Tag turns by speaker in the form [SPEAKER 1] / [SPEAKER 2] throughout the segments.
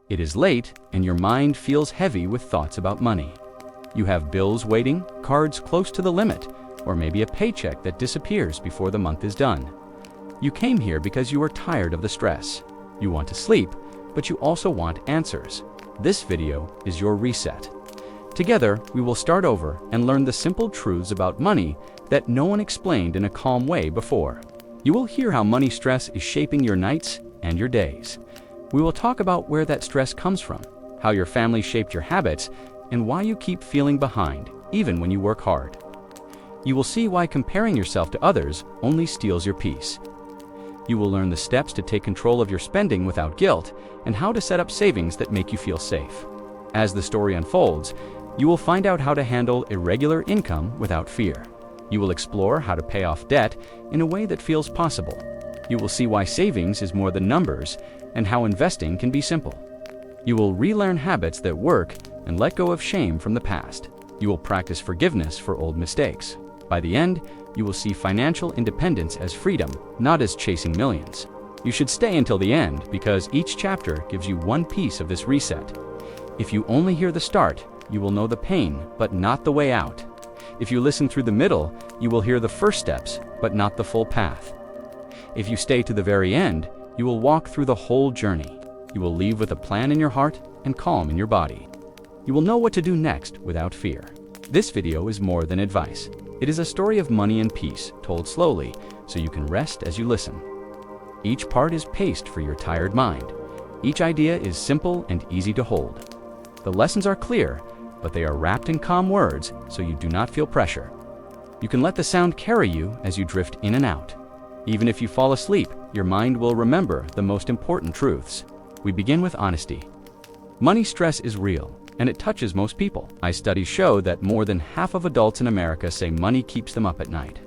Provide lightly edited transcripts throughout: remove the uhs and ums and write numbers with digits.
[SPEAKER 1] It is late, and your mind feels heavy with thoughts about money. You have bills waiting, cards close to the limit, or maybe a paycheck that disappears before the month is done. You came here because you are tired of the stress. You want to sleep, but you also want answers. This video is your reset. Together, we will start over and learn the simple truths about money that no one explained in a calm way before. You will hear how money stress is shaping your nights and your days. We will talk about where that stress comes from, how your family shaped your habits, and why you keep feeling behind, even when you work hard. You will see why comparing yourself to others only steals your peace. You will learn the steps to take control of your spending without guilt and how to set up savings that make you feel safe. As the story unfolds, you will find out how to handle irregular income without fear. You will explore how to pay off debt in a way that feels possible. You will see why savings is more than numbers and how investing can be simple. You will relearn habits that work and let go of shame from the past. You will practice forgiveness for old mistakes. By the end, you will see financial independence as freedom, not as chasing millions. You should stay until the end because each chapter gives you one piece of this reset. If you only hear the start, you will know the pain, but not the way out. If you listen through the middle, you will hear the first steps, but not the full path. If you stay to the very end, you will walk through the whole journey. You will leave with a plan in your heart and calm in your body. You will know what to do next without fear. This video is more than advice. It is a story of money and peace, told slowly, so you can rest as you listen. Each part is paced for your tired mind. Each idea is simple and easy to hold. The lessons are clear, but they are wrapped in calm words, so you do not feel pressure. You can let the sound carry you as you drift in and out. Even if you fall asleep, your mind will remember the most important truths. We begin with honesty. Money stress is real, and it touches most people. Studies show that more than half of adults in America say money keeps them up at night.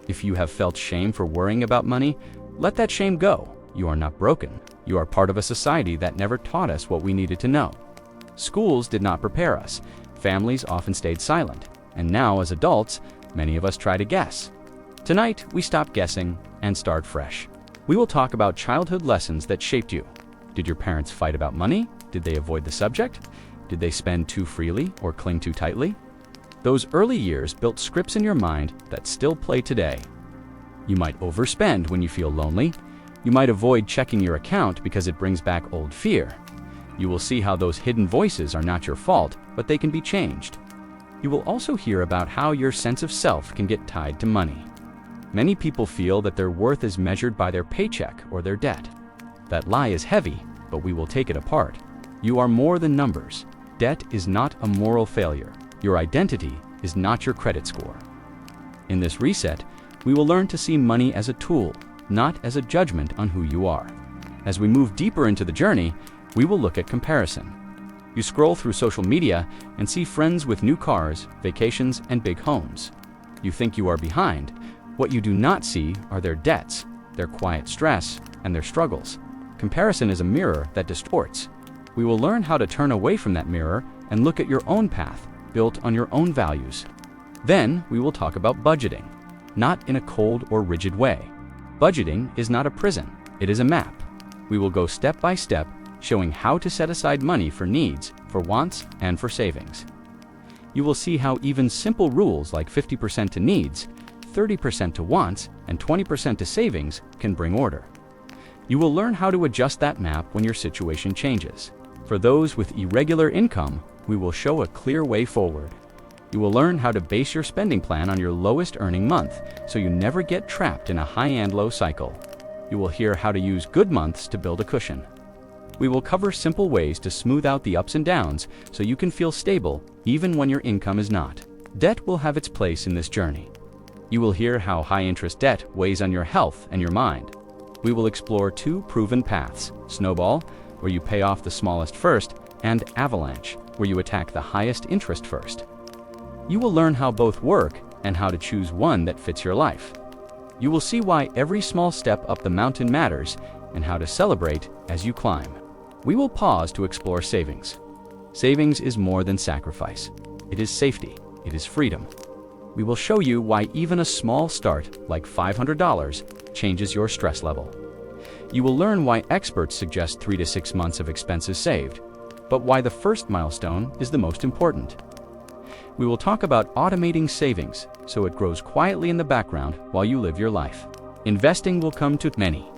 [SPEAKER 1] If you have felt shame for worrying about money, let that shame go. You are not broken. You are part of a society that never taught us what we needed to know. Schools did not prepare us. Families often stayed silent. And now, as adults, many of us try to guess. Tonight, we stop guessing and start fresh. We will talk about childhood lessons that shaped you. Did your parents fight about money? Did they avoid the subject? Did they spend too freely or cling too tightly? Those early years built scripts in your mind that still play today. You might overspend when you feel lonely. You might avoid checking your account because it brings back old fear. You will see how those hidden voices are not your fault, but they can be changed. You will also hear about how your sense of self can get tied to money. Many people feel that their worth is measured by their paycheck or their debt. That lie is heavy, but we will take it apart. You are more than numbers. Debt is not a moral failure. Your identity is not your credit score. In this reset, we will learn to see money as a tool, not as a judgment on who you are. As we move deeper into the journey, we will look at comparison. You scroll through social media and see friends with new cars, vacations, and big homes. You think you are behind. What you do not see are their debts, their quiet stress, and their struggles. Comparison is a mirror that distorts. We will learn how to turn away from that mirror and look at your own path, built on your own values. Then, we will talk about budgeting, not in a cold or rigid way. Budgeting is not a prison, it is a map. We will go step by step, showing how to set aside money for needs, for wants, and for savings. You will see how even simple rules like 50% to needs, 30% to wants, and 20% to savings can bring order. You will learn how to adjust that map when your situation changes. For those with irregular income, we will show a clear way forward. You will learn how to base your spending plan on your lowest earning month, so you never get trapped in a high and low cycle. You will hear how to use good months to build a cushion. We will cover simple ways to smooth out the ups and downs so you can feel stable even when your income is not. Debt will have its place in this journey. You will hear how high-interest debt weighs on your health and your mind. We will explore two proven paths: snowball, where you pay off the smallest first, and avalanche, where you attack the highest interest first. You will learn how both work and how to choose one that fits your life. You will see why every small step up the mountain matters and how to celebrate as you climb. We will pause to explore savings. Savings is more than sacrifice. It is safety. It is freedom. We will show you why even a small start, like $500, changes your stress level. You will learn why experts suggest 3 to 6 months of expenses saved, but why the first milestone is the most important. We will talk about automating savings so it grows quietly in the background while you live your life. Investing will come to many.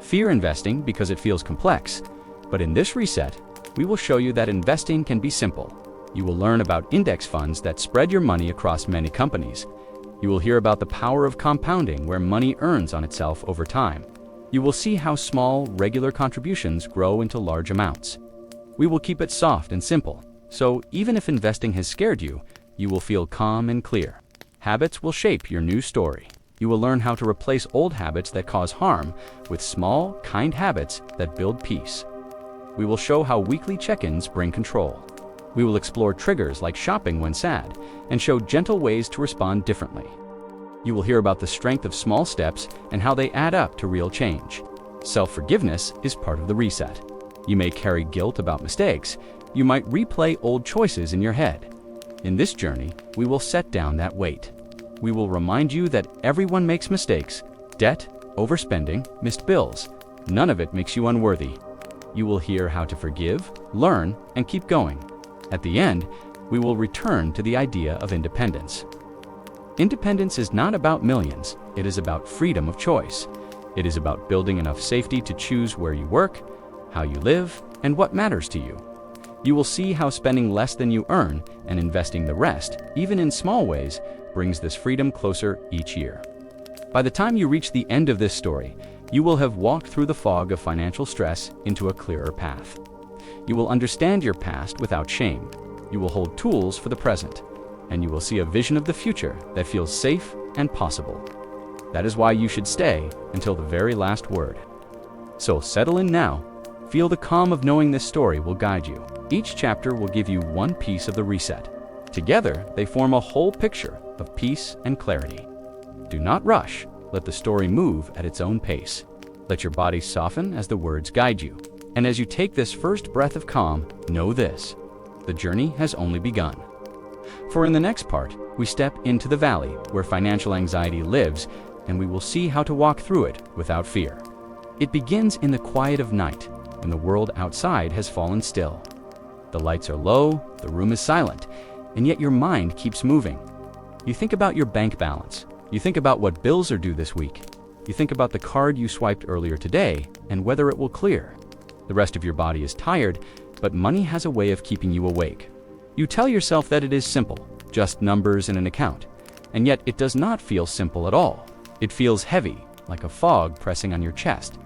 [SPEAKER 1] Fear investing because it feels complex, but in this reset, we will show you that investing can be simple. You will learn about index funds that spread your money across many companies. You will hear about the power of compounding where money earns on itself over time. You will see how small, regular contributions grow into large amounts. We will keep it soft and simple, so even if investing has scared you, you will feel calm and clear. Habits will shape your new story. You will learn how to replace old habits that cause harm with small, kind habits that build peace. We will show how weekly check-ins bring control. We will explore triggers like shopping when sad and show gentle ways to respond differently. You will hear about the strength of small steps and how they add up to real change. Self-forgiveness is part of the reset. You may carry guilt about mistakes. You might replay old choices in your head. In this journey, we will set down that weight. We will remind you that everyone makes mistakes: debt, overspending, missed bills. None of it makes you unworthy. You will hear how to forgive, learn, and keep going. At the end, we will return to the idea of independence. Independence is not about millions. It is about freedom of choice. It is about building enough safety to choose where you work, how you live, and what matters to you. You will see how spending less than you earn and investing the rest, even in small ways, brings this freedom closer each year. By the time you reach the end of this story, you will have walked through the fog of financial stress into a clearer path. You will understand your past without shame. You will hold tools for the present, and you will see a vision of the future that feels safe and possible. That is why you should stay until the very last word. So settle in now. Feel the calm of knowing this story will guide you. Each chapter will give you one piece of the reset. Together, they form a whole picture of peace and clarity. Do not rush. Let the story move at its own pace. Let your body soften as the words guide you. And as you take this first breath of calm, know this: the journey has only begun. For in the next part, we step into the valley where financial anxiety lives, and we will see how to walk through it without fear. It begins in the quiet of night, when the world outside has fallen still. The lights are low, the room is silent, and yet your mind keeps moving. You think about your bank balance. You think about what bills are due this week. You think about the card you swiped earlier today and whether it will clear. The rest of your body is tired, but money has a way of keeping you awake. You tell yourself that it is simple, just numbers in an account, and yet it does not feel simple at all. It feels heavy, like a fog pressing on your chest.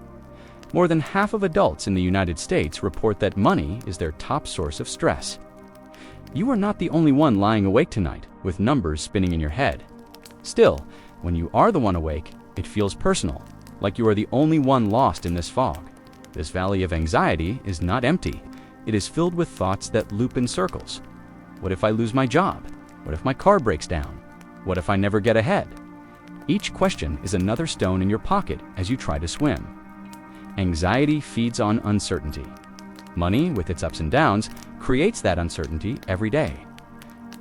[SPEAKER 1] More than half of adults in the United States report that money is their top source of stress. You are not the only one lying awake tonight with numbers spinning in your head. Still, when you are the one awake, it feels personal, like you are the only one lost in this fog. This valley of anxiety is not empty. It is filled with thoughts that loop in circles. What if I lose my job? What if my car breaks down? What if I never get ahead? Each question is another stone in your pocket as you try to swim. Anxiety feeds on uncertainty. Money, with its ups and downs, creates that uncertainty every day.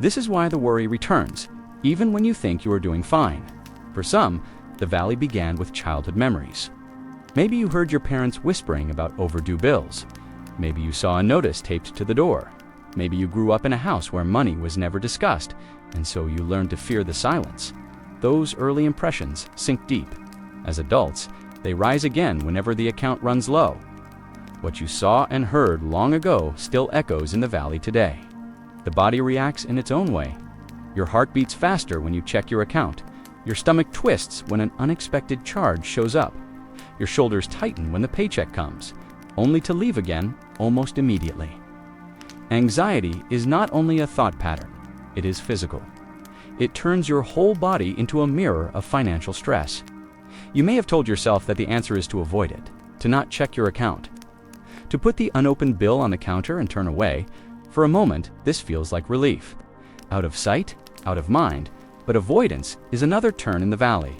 [SPEAKER 1] This is why the worry returns, even when you think you are doing fine. For some, the valley began with childhood memories. Maybe you heard your parents whispering about overdue bills. Maybe you saw a notice taped to the door. Maybe you grew up in a house where money was never discussed, and so you learned to fear the silence. Those early impressions sink deep. As adults, they rise again whenever the account runs low. What you saw and heard long ago still echoes in the valley today. The body reacts in its own way. Your heart beats faster when you check your account. Your stomach twists when an unexpected charge shows up. Your shoulders tighten when the paycheck comes, only to leave again almost immediately. Anxiety is not only a thought pattern, it is physical. It turns your whole body into a mirror of financial stress. You may have told yourself that the answer is to avoid it, to not check your account, to put the unopened bill on the counter and turn away. For a moment, this feels like relief. Out of sight, out of mind, but avoidance is another turn in the valley.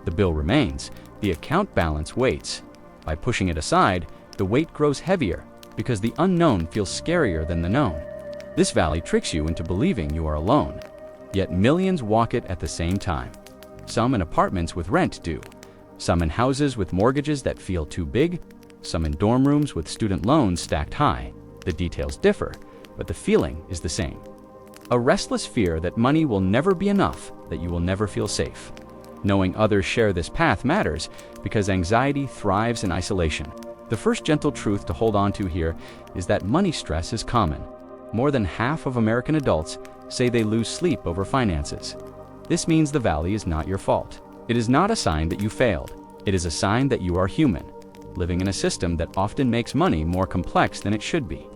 [SPEAKER 1] The bill remains, the account balance waits. By pushing it aside, the weight grows heavier because the unknown feels scarier than the known. This valley tricks you into believing you are alone. Yet millions walk it at the same time. Some in apartments with rent due, some in houses with mortgages that feel too big, some in dorm rooms with student loans stacked high. The details differ, but the feeling is the same. A restless fear that money will never be enough, that you will never feel safe. Knowing others share this path matters because anxiety thrives in isolation. The first gentle truth to hold on to here is that money stress is common. More than half of American adults say they lose sleep over finances. This means the valley is not your fault. It is not a sign that you failed. It is a sign that you are human, living in a system that often makes money more complex than it should be.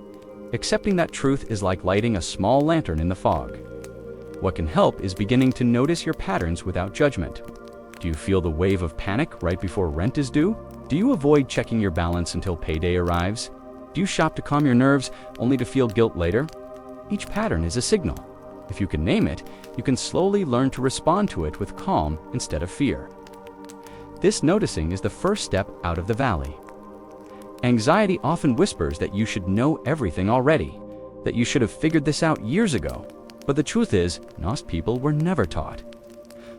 [SPEAKER 1] Accepting that truth is like lighting a small lantern in the fog. What can help is beginning to notice your patterns without judgment. Do you feel the wave of panic right before rent is due? Do you avoid checking your balance until payday arrives? Do you shop to calm your nerves only to feel guilt later? Each pattern is a signal. If you can name it, you can slowly learn to respond to it with calm instead of fear. This noticing is the first step out of the valley. Anxiety often whispers that you should know everything already, that you should have figured this out years ago. But the truth is, most people were never taught.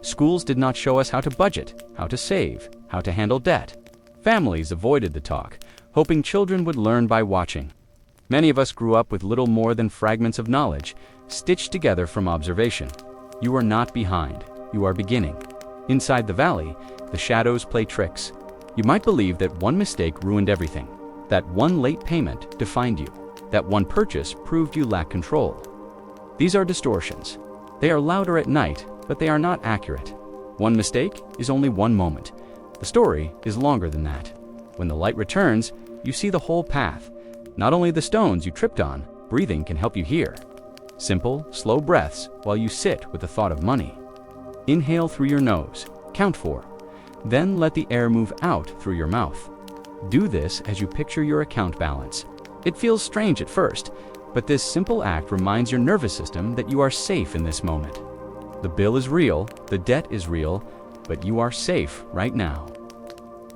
[SPEAKER 1] Schools did not show us how to budget, how to save, how to handle debt. Families avoided the talk, hoping children would learn by watching. Many of us grew up with little more than fragments of knowledge, stitched together from observation. You are not behind, you are beginning. Inside the valley, the shadows play tricks. You might believe that one mistake ruined everything, that one late payment defined you, that one purchase proved you lack control. These are distortions. They are louder at night, but they are not accurate. One mistake is only one moment. The story is longer than that. When the light returns, you see the whole path. Not only the stones you tripped on, breathing can help you hear. Simple, slow breaths while you sit with the thought of money. Inhale through your nose, count 4. Then let the air move out through your mouth. Do this as you picture your account balance. It feels strange at first, but this simple act reminds your nervous system that you are safe in this moment. The bill is real, the debt is real, but you are safe right now.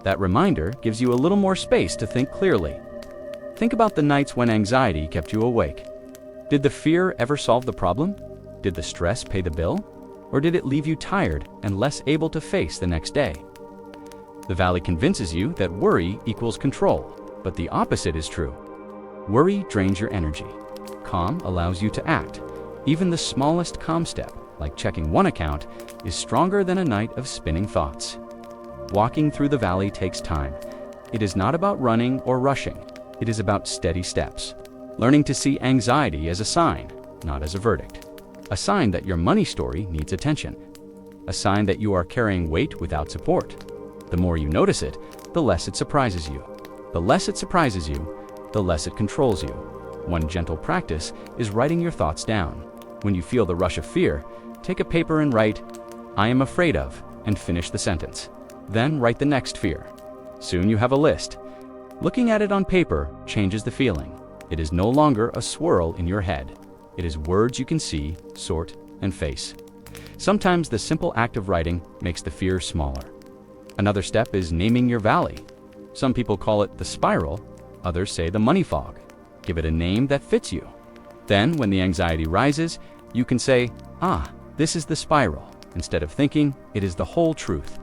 [SPEAKER 1] That reminder gives you a little more space to think clearly. Think about the nights when anxiety kept you awake. Did the fear ever solve the problem? Did the stress pay the bill? Or did it leave you tired and less able to face the next day? The valley convinces you that worry equals control, but the opposite is true. Worry drains your energy. Calm allows you to act. Even the smallest calm step, like checking one account, is stronger than a night of spinning thoughts. Walking through the valley takes time. It is not about running or rushing. It is about steady steps. Learning to see anxiety as a sign, not as a verdict. A sign that your money story needs attention. A sign that you are carrying weight without support. The more you notice it, the less it surprises you. The less it surprises you, the less it controls you. One gentle practice is writing your thoughts down. When you feel the rush of fear, take a paper and write, "I am afraid of," and finish the sentence. Then write the next fear. Soon you have a list. Looking at it on paper changes the feeling. It is no longer a swirl in your head. It is words you can see, sort, and face. Sometimes the simple act of writing makes the fear smaller. Another step is naming your valley. Some people call it the spiral, others say the money fog. Give it a name that fits you. Then, when the anxiety rises, you can say, this is the spiral, instead of thinking it is the whole truth.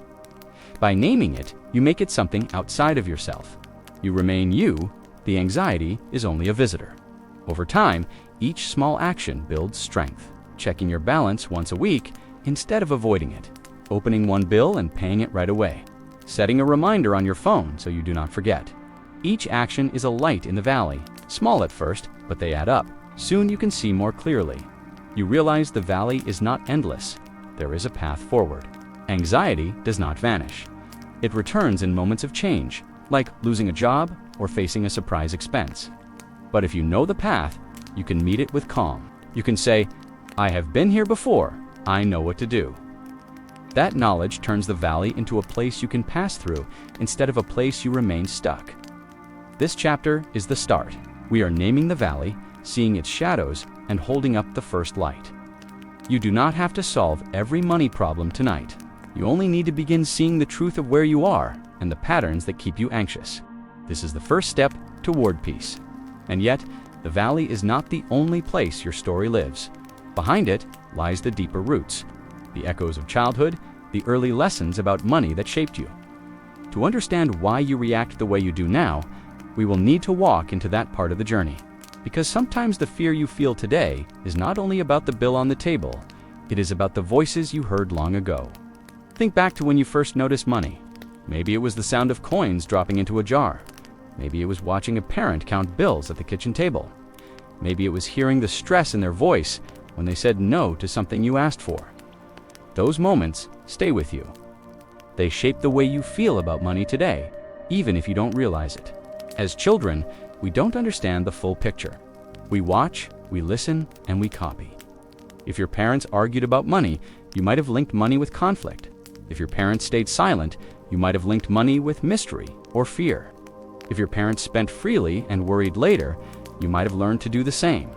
[SPEAKER 1] By naming it, you make it something outside of yourself. You remain you, the anxiety is only a visitor. Over time, each small action builds strength. Checking your balance once a week instead of avoiding it. Opening one bill and paying it right away. Setting a reminder on your phone so you do not forget. Each action is a light in the valley, small at first, but they add up. Soon you can see more clearly. You realize the valley is not endless. There is a path forward. Anxiety does not vanish. It returns in moments of change, like losing a job or facing a surprise expense. But if you know the path, you can meet it with calm. You can say, "I have been here before. I know what to do." That knowledge turns the valley into a place you can pass through instead of a place you remain stuck. This chapter is the start. We are naming the valley, seeing its shadows, and holding up the first light. You do not have to solve every money problem tonight. You only need to begin seeing the truth of where you are and the patterns that keep you anxious. This is the first step toward peace. And yet, the valley is not the only place your story lives. Behind it lies the deeper roots, the echoes of childhood, the early lessons about money that shaped you. To understand why you react the way you do now, we will need to walk into that part of the journey. Because sometimes the fear you feel today is not only about the bill on the table, it is about the voices you heard long ago. Think back to when you first noticed money. Maybe it was the sound of coins dropping into a jar. Maybe it was watching a parent count bills at the kitchen table. Maybe it was hearing the stress in their voice when they said no to something you asked for. Those moments stay with you. They shape the way you feel about money today, even if you don't realize it. As children, we don't understand the full picture. We watch, we listen, and we copy. If your parents argued about money, you might have linked money with conflict. If your parents stayed silent, you might have linked money with mystery or fear. If your parents spent freely and worried later, you might have learned to do the same.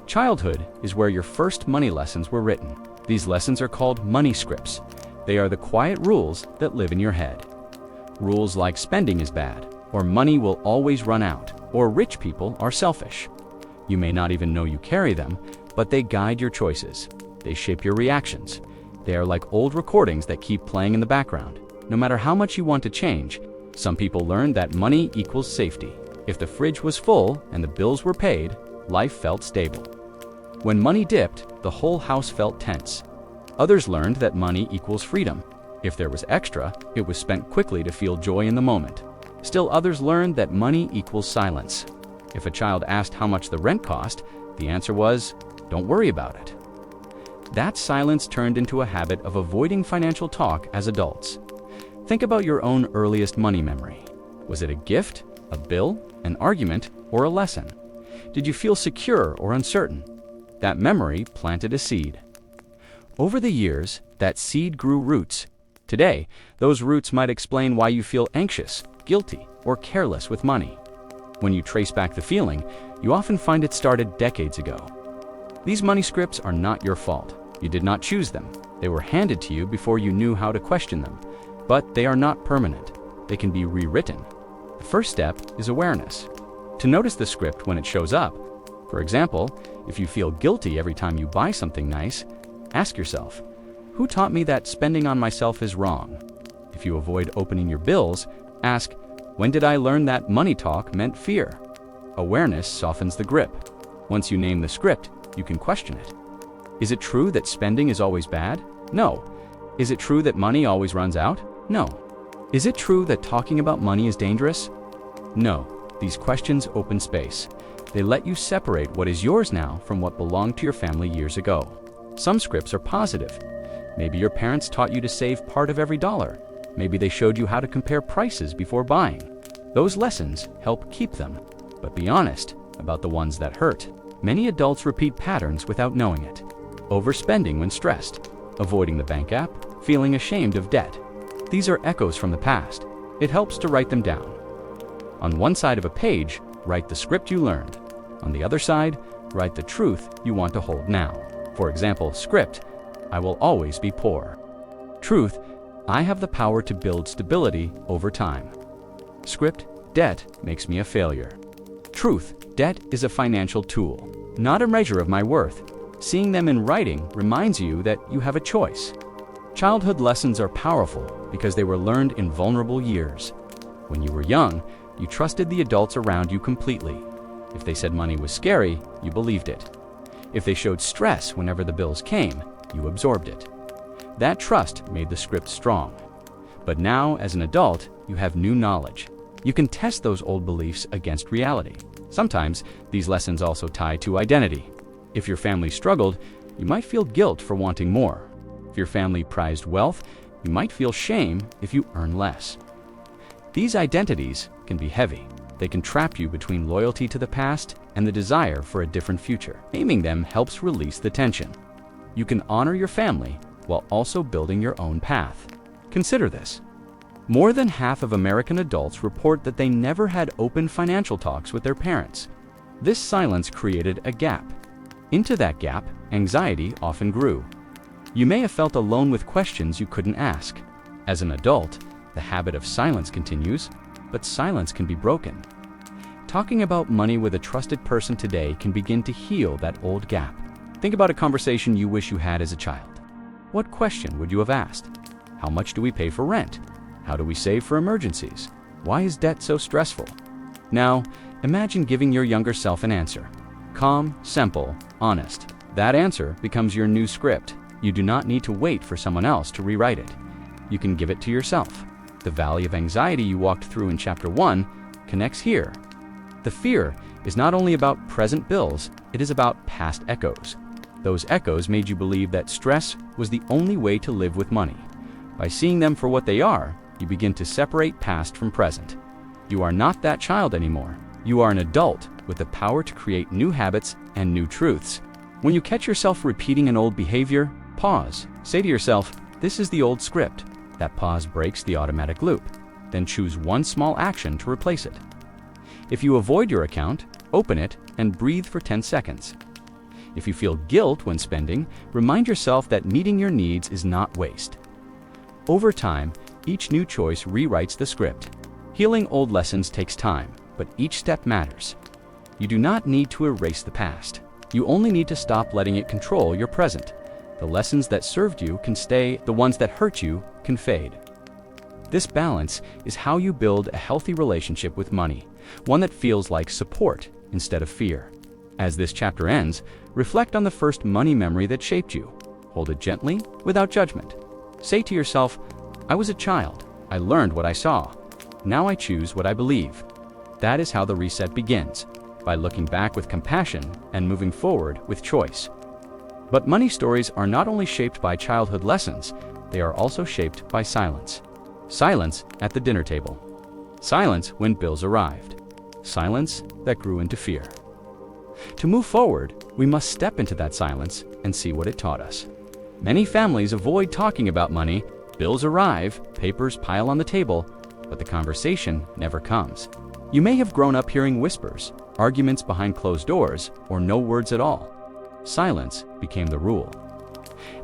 [SPEAKER 1] Childhood is where your first money lessons were written. These lessons are called money scripts. They are the quiet rules that live in your head. Rules like spending is bad, or money will always run out, or rich people are selfish. You may not even know you carry them, but they guide your choices. They shape your reactions. They are like old recordings that keep playing in the background. No matter how much you want to change, some people learned that money equals safety. If the fridge was full and the bills were paid, life felt stable. When money dipped, the whole house felt tense. Others learned that money equals freedom. If there was extra, it was spent quickly to feel joy in the moment. Still others learned that money equals silence. If a child asked how much the rent cost, the answer was, "Don't worry about it." That silence turned into a habit of avoiding financial talk as adults. Think about your own earliest money memory. Was it a gift, a bill, an argument, or a lesson? Did you feel secure or uncertain? That memory planted a seed. Over the years, that seed grew roots. Today, those roots might explain why you feel anxious, guilty, or careless with money. When you trace back the feeling, you often find it started decades ago. These money scripts are not your fault. You did not choose them. They were handed to you before you knew how to question them. But they are not permanent. They can be rewritten. The first step is awareness. To notice the script when it shows up. For example, if you feel guilty every time you buy something nice, ask yourself, who taught me that spending on myself is wrong? If you avoid opening your bills, ask, when did I learn that money talk meant fear? Awareness softens the grip. Once you name the script, you can question it. Is it true that spending is always bad? No. Is it true that money always runs out? No. Is it true that talking about money is dangerous? No. These questions open space. They let you separate what is yours now from what belonged to your family years ago. Some scripts are positive. Maybe your parents taught you to save part of every dollar. Maybe they showed you how to compare prices before buying. Those lessons help keep them. But be honest about the ones that hurt. Many adults repeat patterns without knowing it. Overspending when stressed, avoiding the bank app, feeling ashamed of debt. These are echoes from the past. It helps to write them down. On one side of a page, write the script you learned. On the other side, write the truth you want to hold now. For example, script, I will always be poor. Truth, I have the power to build stability over time. Script, debt makes me a failure. Truth, debt is a financial tool, not a measure of my worth. Seeing them in writing reminds you that you have a choice. Childhood lessons are powerful because they were learned in vulnerable years. When you were young, you trusted the adults around you completely. If they said money was scary, you believed it. If they showed stress whenever the bills came, you absorbed it. That trust made the script strong. But now, as an adult, you have new knowledge. You can test those old beliefs against reality. Sometimes, these lessons also tie to identity. If your family struggled, you might feel guilt for wanting more. If your family prized wealth, you might feel shame if you earn less. These identities can be heavy. They can trap you between loyalty to the past and the desire for a different future. Naming them helps release the tension. You can honor your family while also building your own path. Consider this. More than half of American adults report that they never had open financial talks with their parents. This silence created a gap. Into that gap, anxiety often grew. You may have felt alone with questions you couldn't ask. As an adult, the habit of silence continues, but silence can be broken. Talking about money with a trusted person today can begin to heal that old gap. Think about a conversation you wish you had as a child. What question would you have asked? How much do we pay for rent? How do we save for emergencies? Why is debt so stressful? Now, Imagine giving your younger self an answer. Calm, simple, honest. That answer becomes your new script. You do not need to wait for someone else to rewrite it. You can give it to yourself. The valley of anxiety you walked through in Chapter 1 connects here. The fear is not only about present bills, it is about past echoes. Those echoes made you believe that stress was the only way to live with money. By seeing them for what they are, you begin to separate past from present. You are not that child anymore. You are an adult with the power to create new habits and new truths. When you catch yourself repeating an old behavior, pause. Say to yourself, this is the old script. That pause breaks the automatic loop. Then choose one small action to replace it. If you avoid your account, open it and breathe for 10 seconds. If you feel guilt when spending, remind yourself that meeting your needs is not waste. Over time, each new choice rewrites the script. Healing old lessons takes time, but each step matters. You do not need to erase the past. You only need to stop letting it control your present. The lessons that served you can stay, the ones that hurt you can fade. This balance is how you build a healthy relationship with money, one that feels like support instead of fear. As this chapter ends, reflect on the first money memory that shaped you. Hold it gently, without judgment. Say to yourself, I was a child. I learned what I saw. Now I choose what I believe. That is how the reset begins, by looking back with compassion and moving forward with choice. But money stories are not only shaped by childhood lessons, they are also shaped by silence. Silence at the dinner table. Silence when bills arrived. Silence that grew into fear. To move forward, we must step into that silence and see what it taught us. Many families avoid talking about money. Bills arrive, papers pile on the table, but the conversation never comes. You may have grown up hearing whispers, arguments behind closed doors, or no words at all. Silence became the rule.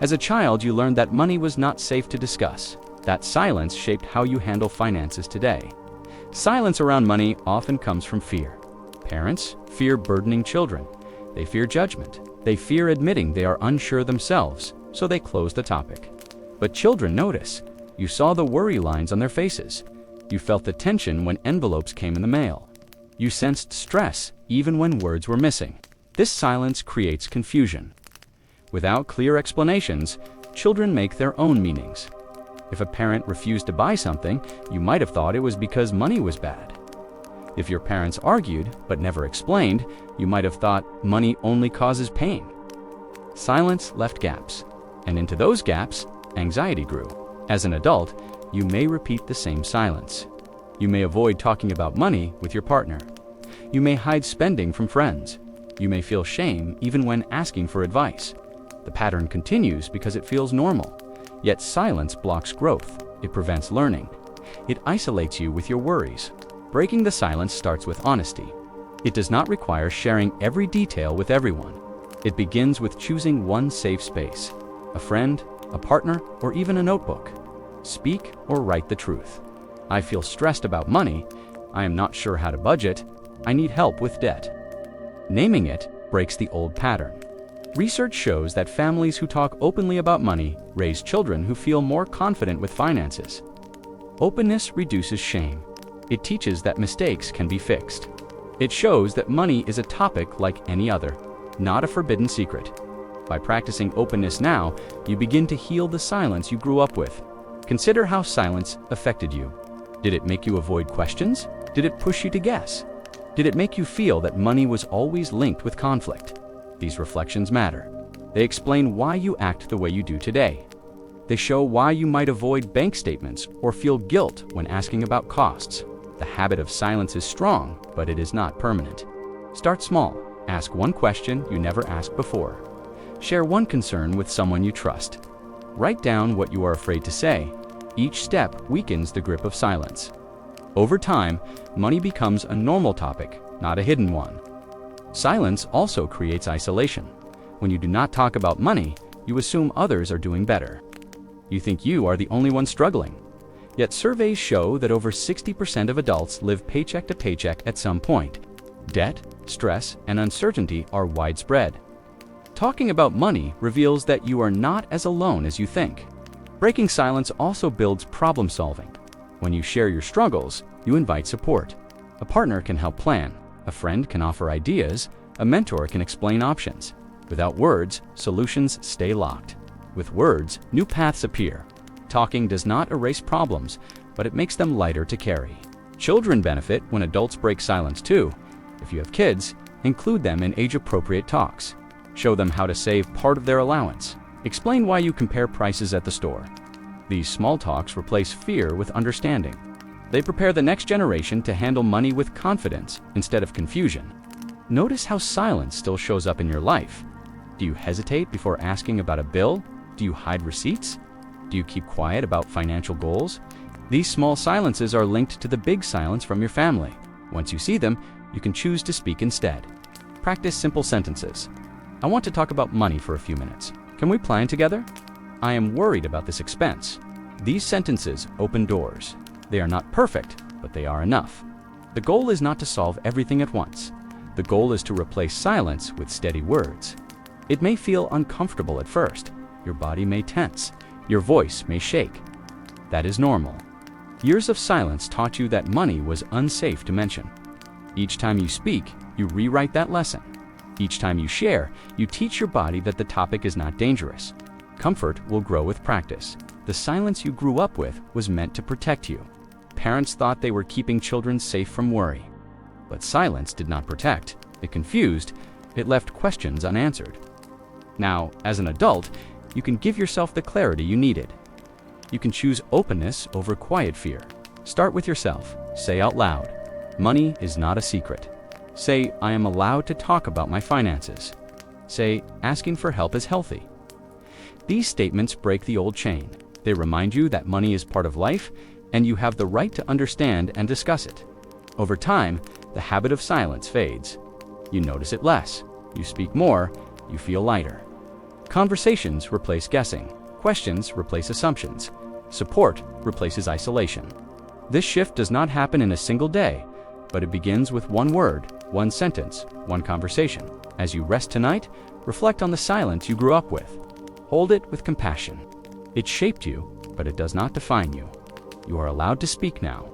[SPEAKER 1] As a child, you learned that money was not safe to discuss. That silence shaped how you handle finances today. Silence around money often comes from fear. Parents fear burdening children. They fear judgment. They fear admitting they are unsure themselves, so they close the topic. But children notice. You saw the worry lines on their faces. You felt the tension when envelopes came in the mail. You sensed stress even when words were missing. This silence creates confusion. Without clear explanations, children make their own meanings. If a parent refused to buy something, you might have thought it was because money was bad. If your parents argued but never explained, you might have thought money only causes pain. Silence left gaps, and into those gaps, anxiety grew. As an adult, you may repeat the same silence. You may avoid talking about money with your partner. You may hide spending from friends. You may feel shame even when asking for advice. The pattern continues because it feels normal. Yet silence blocks growth. It prevents learning. It isolates you with your worries. Breaking the silence starts with honesty. It does not require sharing every detail with everyone. It begins with choosing one safe space. A friend, a partner, or even a notebook. Speak or write the truth. I feel stressed about money. I am not sure how to budget. I need help with debt. Naming it breaks the old pattern. Research shows that families who talk openly about money raise children who feel more confident with finances. Openness reduces shame. It teaches that mistakes can be fixed. It shows that money is a topic like any other, not a forbidden secret. By practicing openness now, you begin to heal the silence you grew up with. Consider how silence affected you. Did it make you avoid questions? Did it push you to guess? Did it make you feel that money was always linked with conflict? These reflections matter. They explain why you act the way you do today. They show why you might avoid bank statements or feel guilt when asking about costs. The habit of silence is strong, but it is not permanent. Start small. Ask one question you never asked before. Share one concern with someone you trust. Write down what you are afraid to say. Each step weakens the grip of silence. Over time, money becomes a normal topic, not a hidden one. Silence also creates isolation. When you do not talk about money, you assume others are doing better. You think you are the only one struggling. Yet surveys show that over 60% of adults live paycheck to paycheck at some point. Debt, stress, and uncertainty are widespread. Talking about money reveals that you are not as alone as you think. Breaking silence also builds problem solving. When you share your struggles, you invite support. A partner can help plan. A friend can offer ideas, a mentor can explain options. Without words, solutions stay locked. With words, new paths appear. Talking does not erase problems, but it makes them lighter to carry. Children benefit when adults break silence too. If you have kids, include them in age-appropriate talks. Show them how to save part of their allowance. Explain why you compare prices at the store. These small talks replace fear with understanding. They prepare the next generation to handle money with confidence instead of confusion. Notice how silence still shows up in your life. Do you hesitate before asking about a bill? Do you hide receipts? Do you keep quiet about financial goals? These small silences are linked to the big silence from your family. Once you see them, you can choose to speak instead. Practice simple sentences. I want to talk about money for a few minutes. Can we plan together? I am worried about this expense. These sentences open doors. They are not perfect, but they are enough. The goal is not to solve everything at once. The goal is to replace silence with steady words. It may feel uncomfortable at first. Your body may tense. Your voice may shake. That is normal. Years of silence taught you that money was unsafe to mention. Each time you speak, you rewrite that lesson. Each time you share, you teach your body that the topic is not dangerous. Comfort will grow with practice. The silence you grew up with was meant to protect you. Parents thought they were keeping children safe from worry. But silence did not protect. It confused. It left questions unanswered. Now, as an adult, you can give yourself the clarity you needed. You can choose openness over quiet fear. Start with yourself. Say out loud, "Money is not a secret." Say, "I am allowed to talk about my finances." Say, "Asking for help is healthy." These statements break the old chain. They remind you that money is part of life, and you have the right to understand and discuss it. Over time, the habit of silence fades. You notice it less. You speak more. You feel lighter. Conversations replace guessing. Questions replace assumptions. Support replaces isolation. This shift does not happen in a single day, but it begins with one word, one sentence, one conversation. As you rest tonight, reflect on the silence you grew up with. Hold it with compassion. It shaped you, but it does not define you. You are allowed to speak now.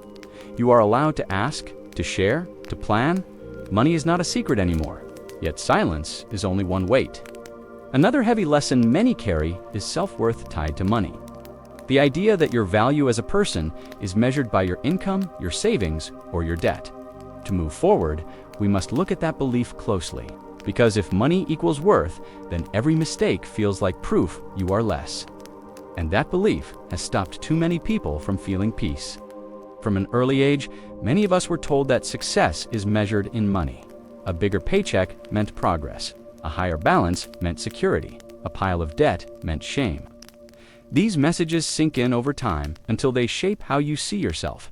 [SPEAKER 1] You are allowed to ask, to share, to plan. Money is not a secret anymore, yet silence is only one weight. Another heavy lesson many carry is self-worth tied to money. The idea that your value as a person is measured by your income, your savings, or your debt. To move forward, we must look at that belief closely, because if money equals worth, then every mistake feels like proof you are less. And that belief has stopped too many people from feeling peace. From an early age, many of us were told that success is measured in money. A bigger paycheck meant progress. A higher balance meant security. A pile of debt meant shame. These messages sink in over time until they shape how you see yourself.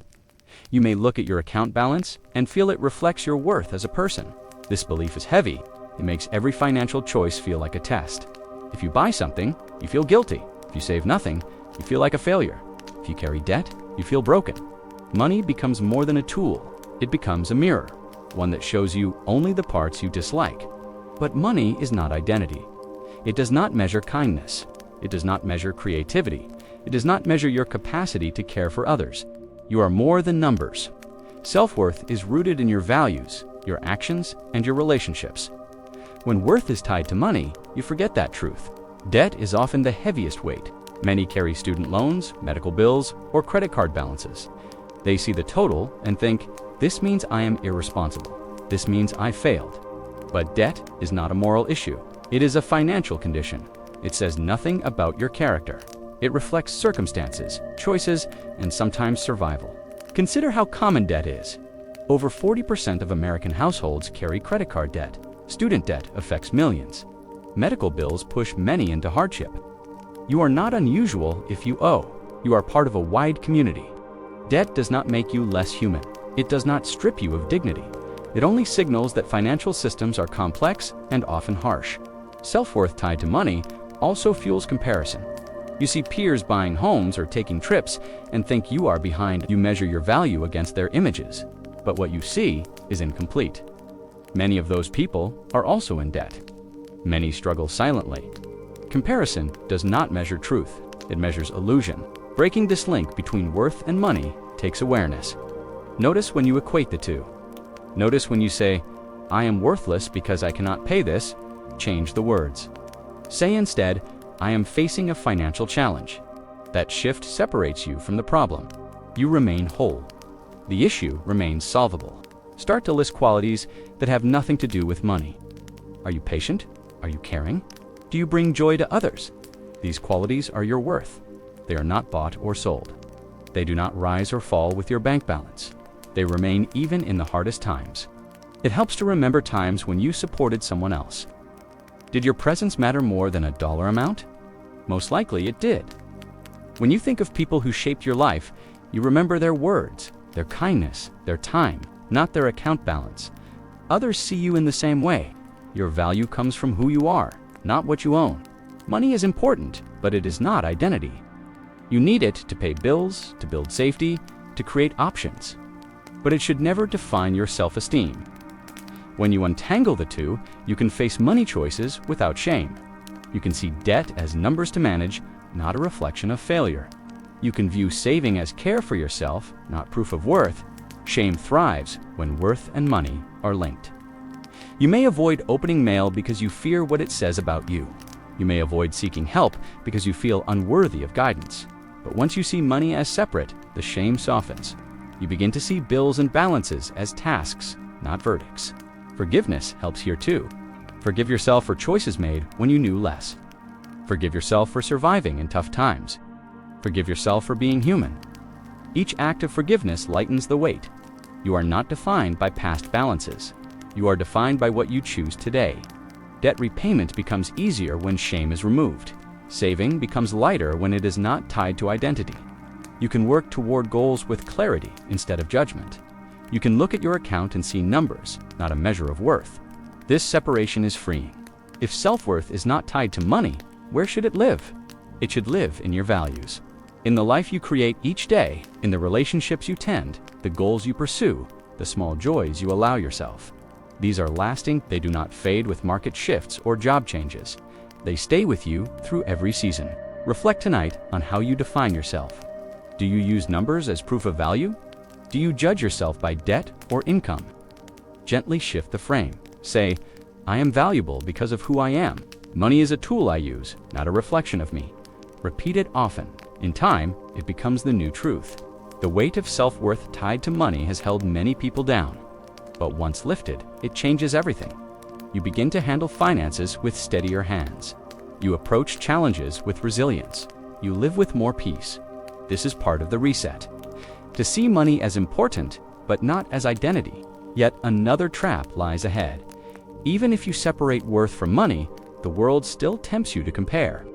[SPEAKER 1] You may look at your account balance and feel it reflects your worth as a person. This belief is heavy. It makes every financial choice feel like a test. If you buy something, you feel guilty. If you save nothing, you feel like a failure. If you carry debt, you feel broken. Money becomes more than a tool. It becomes a mirror, one that shows you only the parts you dislike. But money is not identity. It does not measure kindness. It does not measure creativity. It does not measure your capacity to care for others. You are more than numbers. Self-worth is rooted in your values, your actions, and your relationships. When worth is tied to money, you forget that truth. Debt is often the heaviest weight. Many carry student loans, medical bills, or credit card balances. They see the total and think, "This means I am irresponsible. This means I failed." But debt is not a moral issue. It is a financial condition. It says nothing about your character. It reflects circumstances, choices, and sometimes survival. Consider how common debt is. Over 40% of American households carry credit card debt. Student debt affects millions. Medical bills push many into hardship. You are not unusual if you owe. You are part of a wide community. Debt does not make you less human. It does not strip you of dignity. It only signals that financial systems are complex and often harsh. Self-worth tied to money also fuels comparison. You see peers buying homes or taking trips and think you are behind. You measure your value against their images, but what you see is incomplete. Many of those people are also in debt. Many struggle silently. Comparison does not measure truth. It measures illusion. Breaking this link between worth and money takes awareness. Notice when you equate the two. Notice when you say, "I am worthless because I cannot pay this," change the words. Say instead, "I am facing a financial challenge." That shift separates you from the problem. You remain whole. The issue remains solvable. Start to list qualities that have nothing to do with money. Are you patient? Are you caring? Do you bring joy to others? These qualities are your worth. They are not bought or sold. They do not rise or fall with your bank balance. They remain even in the hardest times. It helps to remember times when you supported someone else. Did your presence matter more than a dollar amount? Most likely it did. When you think of people who shaped your life, you remember their words, their kindness, their time, not their account balance. Others see you in the same way. Your value comes from who you are, not what you own. Money is important, but it is not identity. You need it to pay bills, to build safety, to create options. But it should never define your self-esteem. When you untangle the two, you can face money choices without shame. You can see debt as numbers to manage, not a reflection of failure. You can view saving as care for yourself, not proof of worth. Shame thrives when worth and money are linked. You may avoid opening mail because you fear what it says about you. You may avoid seeking help because you feel unworthy of guidance. But once you see money as separate, the shame softens. You begin to see bills and balances as tasks, not verdicts. Forgiveness helps here too. Forgive yourself for choices made when you knew less. Forgive yourself for surviving in tough times. Forgive yourself for being human. Each act of forgiveness lightens the weight. You are not defined by past balances. You are defined by what you choose today. Debt repayment becomes easier when shame is removed. Saving becomes lighter when it is not tied to identity. You can work toward goals with clarity instead of judgment. You can look at your account and see numbers, not a measure of worth. This separation is freeing. If self-worth is not tied to money, where should it live? It should live in your values. In the life you create each day, in the relationships you tend, the goals you pursue, the small joys you allow yourself. These are lasting, they do not fade with market shifts or job changes. They stay with you through every season. Reflect tonight on how you define yourself. Do you use numbers as proof of value? Do you judge yourself by debt or income? Gently shift the frame. Say, "I am valuable because of who I am. Money is a tool I use, not a reflection of me." Repeat it often. In time, it becomes the new truth. The weight of self-worth tied to money has held many people down. But once lifted, it changes everything. You begin to handle finances with steadier hands. You approach challenges with resilience. You live with more peace. This is part of the reset. To see money as important, but not as identity. Yet another trap lies ahead. Even if you separate worth from money, the world still tempts you to compare.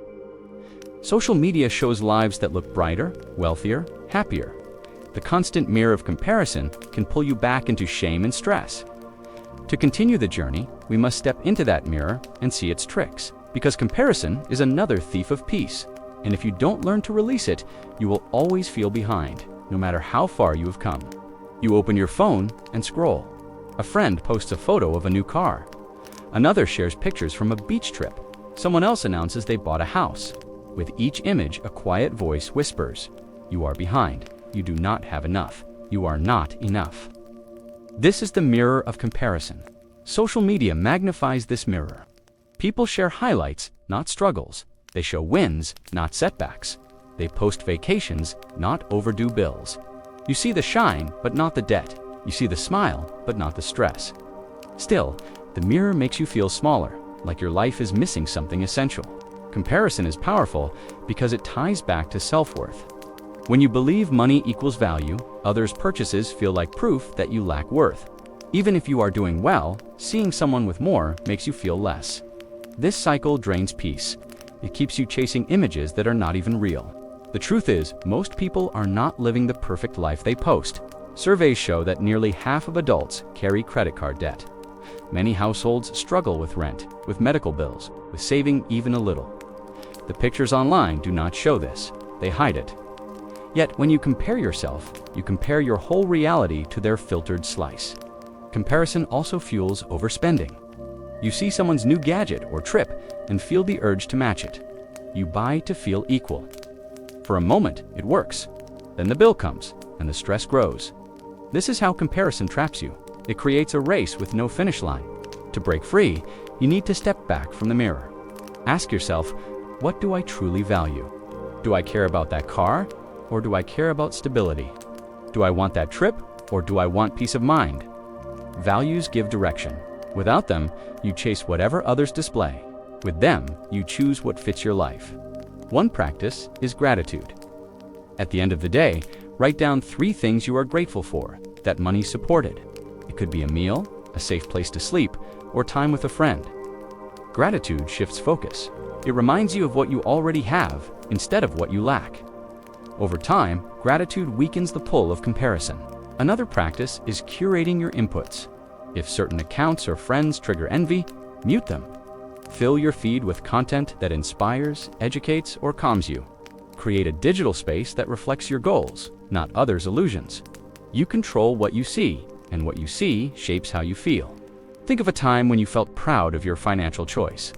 [SPEAKER 1] Social media shows lives that look brighter, wealthier, happier. The constant mirror of comparison can pull you back into shame and stress. To continue the journey, we must step into that mirror and see its tricks, because comparison is another thief of peace. And if you don't learn to release it, you will always feel behind, no matter how far you have come. You open your phone and scroll. A friend posts a photo of a new car. Another shares pictures from a beach trip. Someone else announces they bought a house. With each image, a quiet voice whispers, "You are behind. You do not have enough. You are not enough." This is the mirror of comparison. Social media magnifies this mirror. People share highlights, not struggles. They show wins, not setbacks. They post vacations, not overdue bills. You see the shine, but not the debt. You see the smile, but not the stress. Still, the mirror makes you feel smaller, like your life is missing something essential. Comparison is powerful because it ties back to self-worth. When you believe money equals value, others' purchases feel like proof that you lack worth. Even if you are doing well, seeing someone with more makes you feel less. This cycle drains peace. It keeps you chasing images that are not even real. The truth is, most people are not living the perfect life they post. Surveys show that nearly half of adults carry credit card debt. Many households struggle with rent, with medical bills, with saving even a little. The pictures online do not show this. They hide it. Yet when you compare yourself, you compare your whole reality to their filtered slice. Comparison also fuels overspending. You see someone's new gadget or trip and feel the urge to match it. You buy to feel equal. For a moment, it works. Then the bill comes and the stress grows. This is how comparison traps you. It creates a race with no finish line. To break free, you need to step back from the mirror. Ask yourself, what do I truly value? Do I care about that car, or do I care about stability? Do I want that trip, or do I want peace of mind? Values give direction. Without them, you chase whatever others display. With them, you choose what fits your life. One practice is gratitude. At the end of the day, write down 3 things you are grateful for that money supported. It could be a meal, a safe place to sleep, or time with a friend. Gratitude shifts focus. It reminds you of what you already have instead of what you lack. Over time, gratitude weakens the pull of comparison. Another practice is curating your inputs. If certain accounts or friends trigger envy, mute them. Fill your feed with content that inspires, educates, or calms you. Create a digital space that reflects your goals, not others' illusions. You control what you see, and what you see shapes how you feel. Think of a time when you felt proud of your financial choice.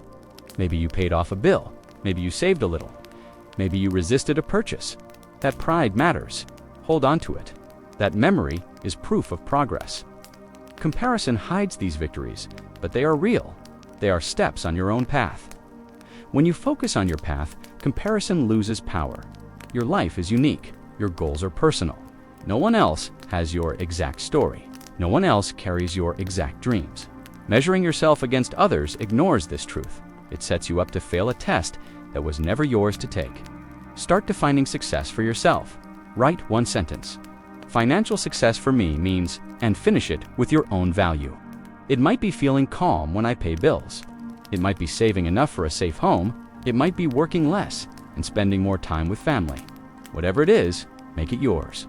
[SPEAKER 1] Maybe you paid off a bill. Maybe you saved a little. Maybe you resisted a purchase. That pride matters. Hold on to it. That memory is proof of progress. Comparison hides these victories, but they are real. They are steps on your own path. When you focus on your path, comparison loses power. Your life is unique. Your goals are personal. No one else has your exact story. No one else carries your exact dreams. Measuring yourself against others ignores this truth. It sets you up to fail a test that was never yours to take. Start defining success for yourself. Write one sentence. Financial success for me means, and finish it with your own value. It might be feeling calm when I pay bills. It might be saving enough for a safe home. It might be working less and spending more time with family. Whatever it is, make it yours.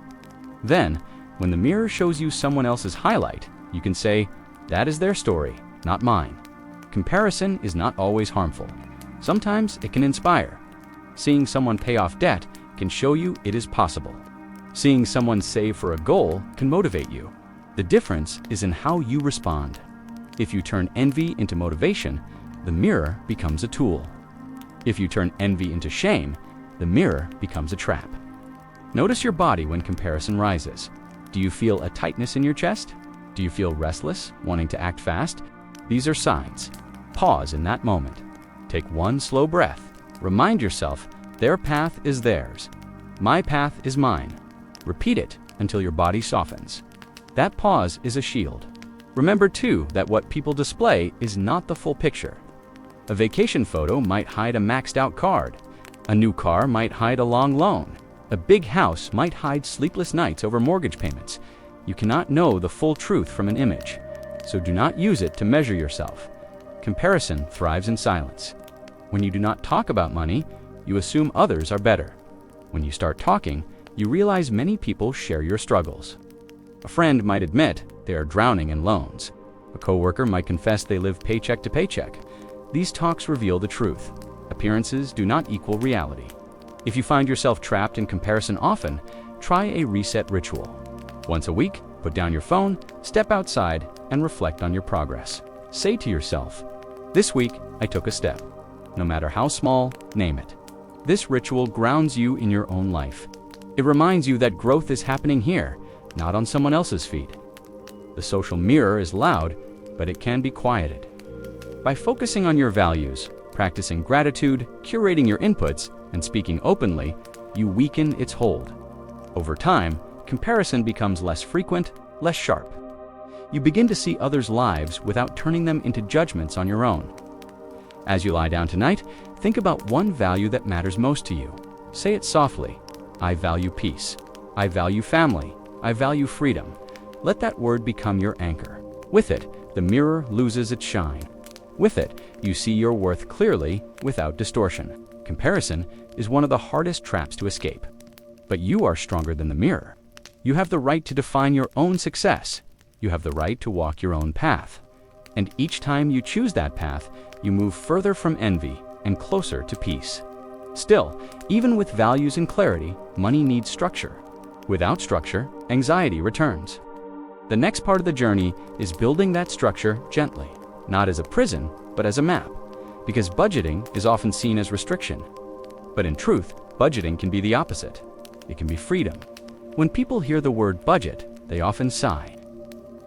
[SPEAKER 1] Then, when the mirror shows you someone else's highlight, you can say, that is their story, not mine. Comparison is not always harmful. Sometimes it can inspire. Seeing someone pay off debt can show you it is possible. Seeing someone save for a goal can motivate you. The difference is in how you respond. If you turn envy into motivation, the mirror becomes a tool. If you turn envy into shame, the mirror becomes a trap. Notice your body when comparison rises. Do you feel a tightness in your chest? Do you feel restless, wanting to act fast? These are signs. Pause in that moment. Take one slow breath. Remind yourself, their path is theirs. My path is mine. Repeat it until your body softens. That pause is a shield. Remember too that what people display is not the full picture. A vacation photo might hide a maxed out card. A new car might hide a long loan. A big house might hide sleepless nights over mortgage payments. You cannot know the full truth from an image, so do not use it to measure yourself. Comparison thrives in silence. When you do not talk about money, you assume others are better. When you start talking, you realize many people share your struggles. A friend might admit they are drowning in loans. A coworker might confess they live paycheck to paycheck. These talks reveal the truth. Appearances do not equal reality. If you find yourself trapped in comparison often, try a reset ritual. Once a week, put down your phone, step outside, and reflect on your progress. Say to yourself, this week I took a step. No matter how small, name it. This ritual grounds you in your own life. It reminds you that growth is happening here, not on someone else's feed. The social mirror is loud, but it can be quieted. By focusing on your values, practicing gratitude, curating your inputs, and speaking openly, you weaken its hold. Over time, comparison becomes less frequent, less sharp. You begin to see others' lives without turning them into judgments on your own. As you lie down tonight, think about one value that matters most to you. Say it softly. I value peace. I value family. I value freedom. Let that word become your anchor. With it, the mirror loses its shine. With it, you see your worth clearly without distortion. Comparison is one of the hardest traps to escape. But you are stronger than the mirror. You have the right to define your own success. You have the right to walk your own path. And each time you choose that path, you move further from envy and closer to peace. Still, even with values and clarity, money needs structure. Without structure, anxiety returns. The next part of the journey is building that structure gently, not as a prison, but as a map, because budgeting is often seen as restriction. But in truth, budgeting can be the opposite. It can be freedom. When people hear the word budget, they often sigh.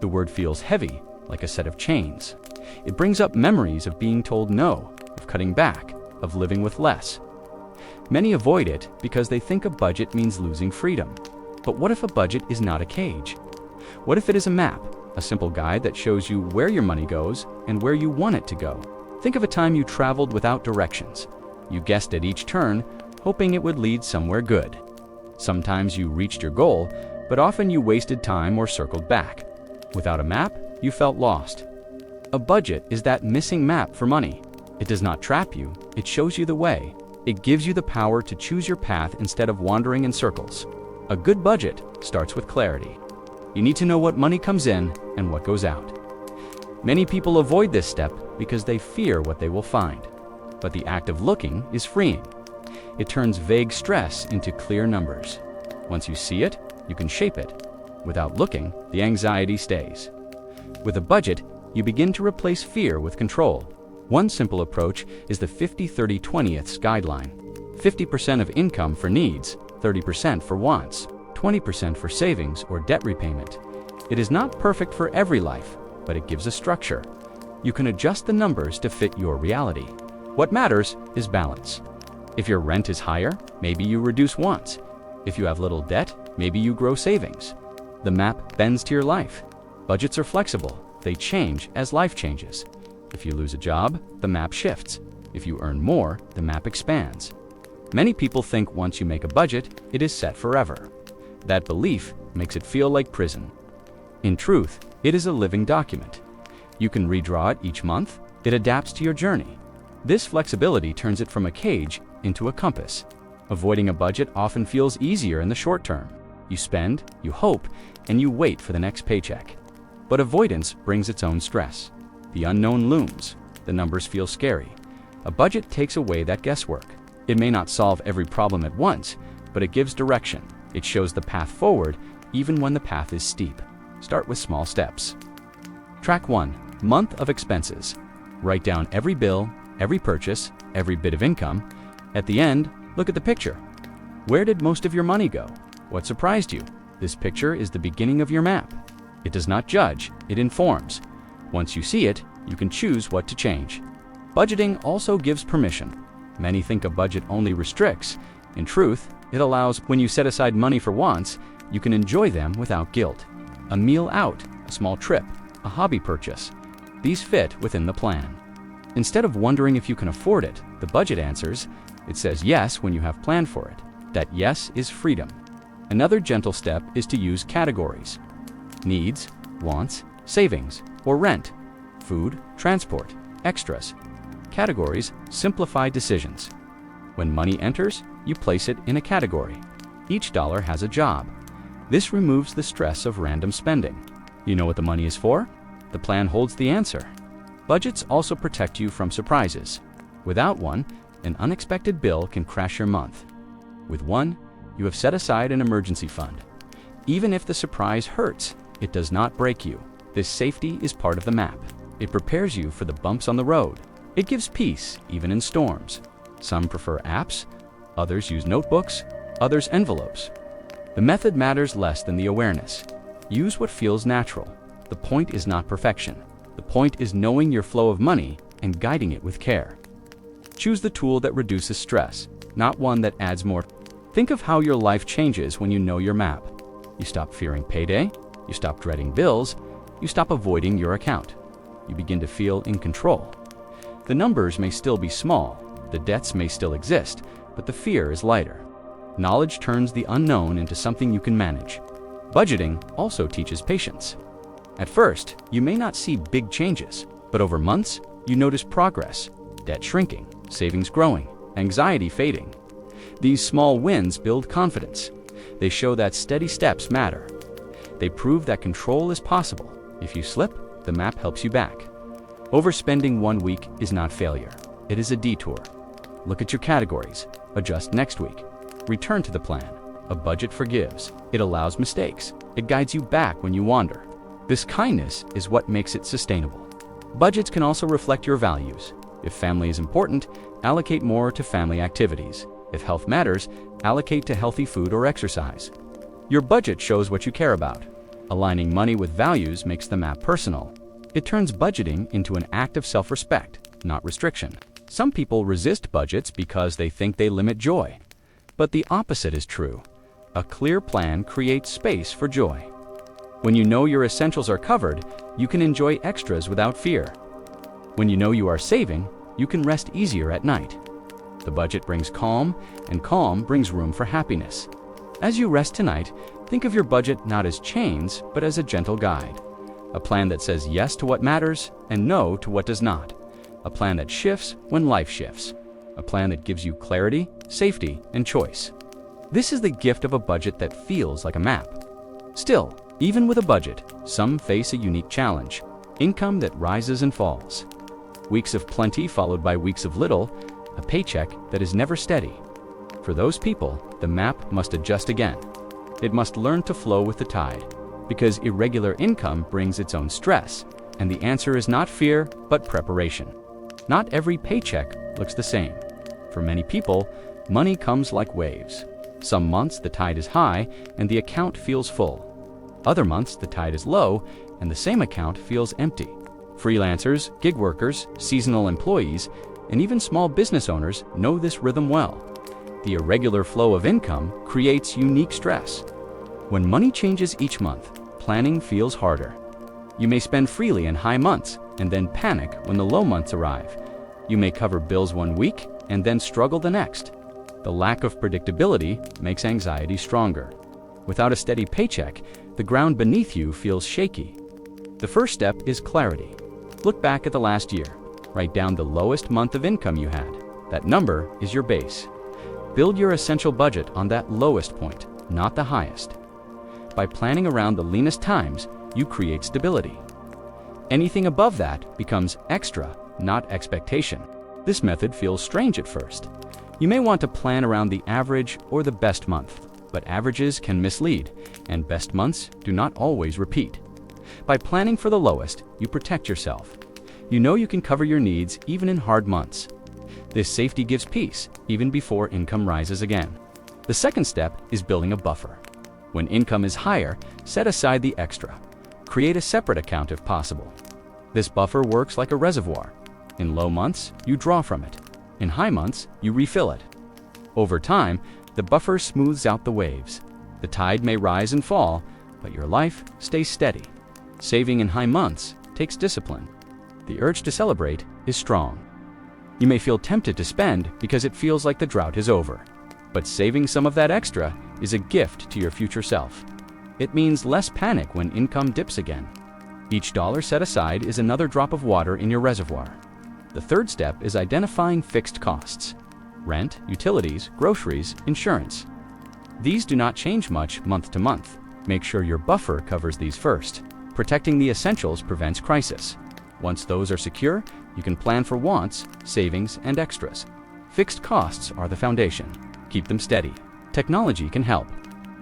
[SPEAKER 1] The word feels heavy, like a set of chains. It brings up memories of being told no, of cutting back, of living with less. Many avoid it because they think a budget means losing freedom. But what if a budget is not a cage? What if it is a map, a simple guide that shows you where your money goes and where you want it to go? Think of a time you traveled without directions. You guessed at each turn, hoping it would lead somewhere good. Sometimes you reached your goal, but often you wasted time or circled back. Without a map, you felt lost. A budget is that missing map for money. It does not trap you, it shows you the way. It gives you the power to choose your path instead of wandering in circles. A good budget starts with clarity. You need to know what money comes in and what goes out. Many people avoid this step because they fear what they will find. But the act of looking is freeing. It turns vague stress into clear numbers. Once you see it, you can shape it. Without looking, the anxiety stays. With a budget, you begin to replace fear with control. One simple approach is the 50-30-20ths guideline. 50% of income for needs, 30% for wants, 20% for savings or debt repayment. It is not perfect for every life, but it gives a structure. You can adjust the numbers to fit your reality. What matters is balance. If your rent is higher, maybe you reduce wants. If you have little debt, maybe you grow savings. The map bends to your life. Budgets are flexible. They change as life changes. If you lose a job, the map shifts. If you earn more, the map expands. Many people think once you make a budget, it is set forever. That belief makes it feel like prison. In truth, it is a living document. You can redraw it each month. It adapts to your journey. This flexibility turns it from a cage into a compass. Avoiding a budget often feels easier in the short term. You spend, you hope, and you wait for the next paycheck. But avoidance brings its own stress. The unknown looms. The numbers feel scary. A budget takes away that guesswork. It may not solve every problem at once, but it gives direction. It shows the path forward, even when the path is steep. Start with small steps. Track 1. Month of expenses. Write down every bill, every purchase, every bit of income. At the end, look at the picture. Where did most of your money go? What surprised you? This picture is the beginning of your map. It does not judge, it informs. Once you see it, you can choose what to change. Budgeting also gives permission. Many think a budget only restricts. In truth, it allows. When you set aside money for wants, you can enjoy them without guilt. A meal out, a small trip, a hobby purchase. These fit within the plan. Instead of wondering if you can afford it, the budget answers. It says yes when you have planned for it. That yes is freedom. Another gentle step is to use categories. Needs, wants, savings, or rent. Food, transport, extras. Categories simplify decisions. When money enters, you place it in a category. Each dollar has a job. This removes the stress of random spending. You know what the money is for? The plan holds the answer. Budgets also protect you from surprises. Without one, an unexpected bill can crash your month. With one, you have set aside an emergency fund. Even if the surprise hurts, it does not break you. This safety is part of the map. It prepares you for the bumps on the road. It gives peace, even in storms. Some prefer apps, others use notebooks, others envelopes. The method matters less than the awareness. Use what feels natural. The point is not perfection. The point is knowing your flow of money and guiding it with care. Choose the tool that reduces stress, not one that adds more. Think of how your life changes when you know your map. You stop fearing payday, you stop dreading bills, you stop avoiding your account. You begin to feel in control. The numbers may still be small, the debts may still exist, but the fear is lighter. Knowledge turns the unknown into something you can manage. Budgeting also teaches patience. At first, you may not see big changes, but over months, you notice progress, debt shrinking, savings growing, anxiety fading. These small wins build confidence. They show that steady steps matter. They prove that control is possible. If you slip, the map helps you back. Overspending 1 week is not failure. It is a detour. Look at your categories. Adjust next week. Return to the plan. A budget forgives. It allows mistakes. It guides you back when you wander. This kindness is what makes it sustainable. Budgets can also reflect your values. If family is important, allocate more to family activities. If health matters, allocate to healthy food or exercise. Your budget shows what you care about. Aligning money with values makes the map personal. It turns budgeting into an act of self-respect, not restriction. Some people resist budgets because they think they limit joy. But the opposite is true. A clear plan creates space for joy. When you know your essentials are covered, you can enjoy extras without fear. When you know you are saving, you can rest easier at night. The budget brings calm, and calm brings room for happiness. As you rest tonight, think of your budget not as chains, but as a gentle guide. A plan that says yes to what matters and no to what does not. A plan that shifts when life shifts. A plan that gives you clarity, safety, and choice. This is the gift of a budget that feels like a map. Still, even with a budget, some face a unique challenge: income that rises and falls. Weeks of plenty followed by weeks of little, a paycheck that is never steady. For those people, the map must adjust again. It must learn to flow with the tide, because irregular income brings its own stress, and the answer is not fear, but preparation. Not every paycheck looks the same. For many people, money comes like waves. Some months the tide is high and the account feels full. Other months the tide is low and the same account feels empty. Freelancers, gig workers, seasonal employees, and even small business owners know this rhythm well. The irregular flow of income creates unique stress. When money changes each month, planning feels harder. You may spend freely in high months and then panic when the low months arrive. You may cover bills one week and then struggle the next. The lack of predictability makes anxiety stronger. Without a steady paycheck, the ground beneath you feels shaky. The first step is clarity. Look back at the last year. Write down the lowest month of income you had. That number is your base. Build your essential budget on that lowest point, not the highest. By planning around the leanest times, you create stability. Anything above that becomes extra, not expectation. This method feels strange at first. You may want to plan around the average or the best month, but averages can mislead, and best months do not always repeat. By planning for the lowest, you protect yourself. You know you can cover your needs even in hard months. This safety gives peace, even before income rises again. The second step is building a buffer. When income is higher, set aside the extra. Create a separate account if possible. This buffer works like a reservoir. In low months, you draw from it. In high months, you refill it. Over time, the buffer smooths out the waves. The tide may rise and fall, but your life stays steady. Saving in high months takes discipline. The urge to celebrate is strong. You may feel tempted to spend because it feels like the drought is over. But saving some of that extra is a gift to your future self. It means less panic when income dips again. Each dollar set aside is another drop of water in your reservoir. The third step is identifying fixed costs: rent, utilities, groceries, insurance. These do not change much month to month. Make sure your buffer covers these first. Protecting the essentials prevents crisis. Once those are secure, you can plan for wants, savings, and extras. Fixed costs are the foundation. Keep them steady. Technology can help.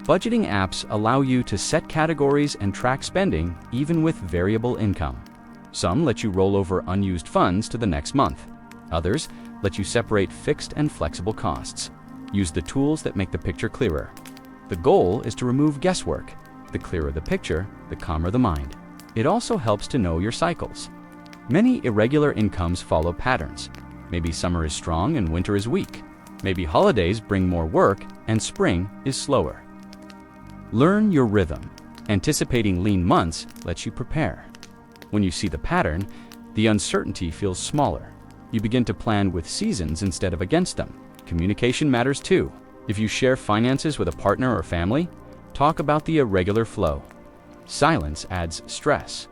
[SPEAKER 1] Budgeting apps allow you to set categories and track spending even with variable income. Some let you roll over unused funds to the next month. Others let you separate fixed and flexible costs. Use the tools that make the picture clearer. The goal is to remove guesswork. The clearer the picture, the calmer the mind. It also helps to know your cycles. Many irregular incomes follow patterns. Maybe summer is strong and winter is weak. Maybe holidays bring more work and spring is slower. Learn your rhythm. Anticipating lean months lets you prepare. When you see the pattern, the uncertainty feels smaller. You begin to plan with seasons instead of against them. Communication matters too. If you share finances with a partner or family, talk about the irregular flow. Silence adds stress.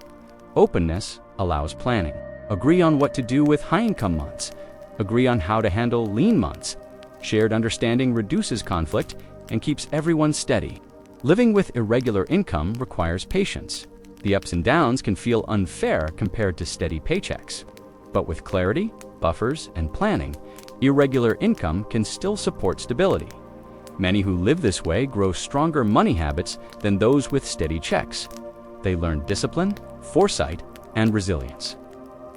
[SPEAKER 1] Openness allows planning. Agree on what to do with high-income months. Agree on how to handle lean months. Shared understanding reduces conflict and keeps everyone steady. Living with irregular income requires patience. The ups and downs can feel unfair compared to steady paychecks. But with clarity, buffers, and planning, irregular income can still support stability. Many who live this way grow stronger money habits than those with steady checks. They learn discipline, foresight, and resilience.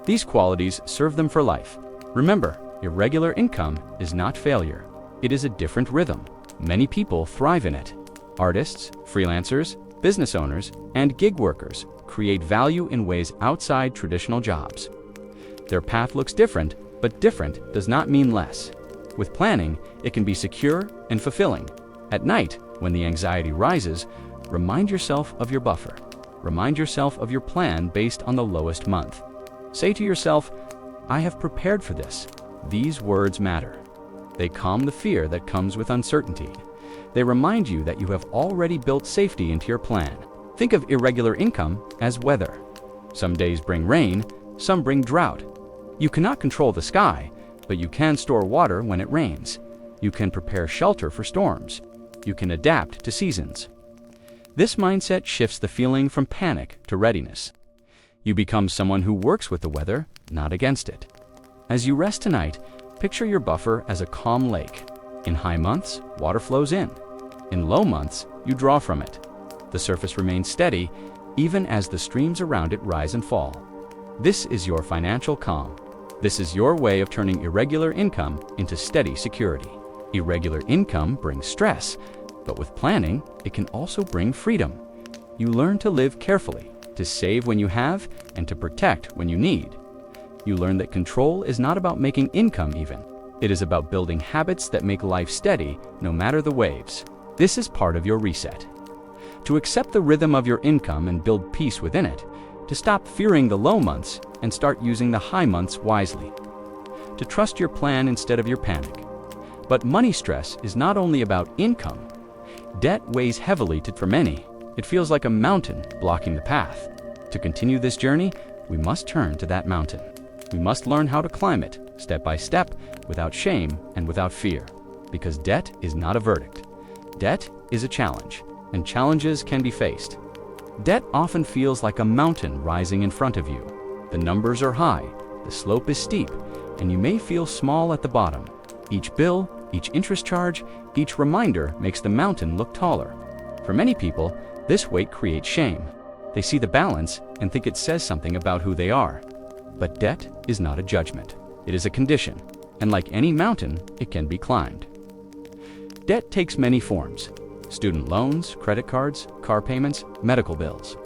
[SPEAKER 1] These qualities serve them for life. Remember, irregular income is not failure. It is a different rhythm. Many people thrive in it. Artists, freelancers, business owners, and gig workers create value in ways outside traditional jobs. Their path looks different, but different does not mean less. With planning, it can be secure and fulfilling. At night, when the anxiety rises, remind yourself of your buffer. Remind yourself of your plan based on the lowest month. Say to yourself, "I have prepared for this." These words matter. They calm the fear that comes with uncertainty. They remind you that you have already built safety into your plan. Think of irregular income as weather. Some days bring rain, some bring drought. You cannot control the sky, but you can store water when it rains. You can prepare shelter for storms. You can adapt to seasons. This mindset shifts the feeling from panic to readiness. You become someone who works with the weather, not against it. As you rest tonight, picture your buffer as a calm lake. In high months, water flows in. In low months, you draw from it. The surface remains steady, even as the streams around it rise and fall. This is your financial calm. This is your way of turning irregular income into steady security. Irregular income brings stress, but with planning, it can also bring freedom. You learn to live carefully, to save when you have, and to protect when you need. You learn that control is not about making income even. It is about building habits that make life steady, no matter the waves. This is part of your reset. To accept the rhythm of your income and build peace within it, to stop fearing the low months and start using the high months wisely. To trust your plan instead of your panic. But money stress is not only about income. Debt weighs heavily for many. It feels like a mountain blocking the path. To continue this journey, we must turn to that mountain. We must learn how to climb it, step by step, without shame and without fear. Because debt is not a verdict. Debt is a challenge, and challenges can be faced. Debt often feels like a mountain rising in front of you. The numbers are high, the slope is steep, and you may feel small at the bottom. Each bill, each interest charge, each reminder makes the mountain look taller. For many people, this weight creates shame. They see the balance and think it says something about who they are. But debt is not a judgment. It is a condition, and like any mountain, it can be climbed. Debt takes many forms: student loans, credit cards, car payments, medical bills.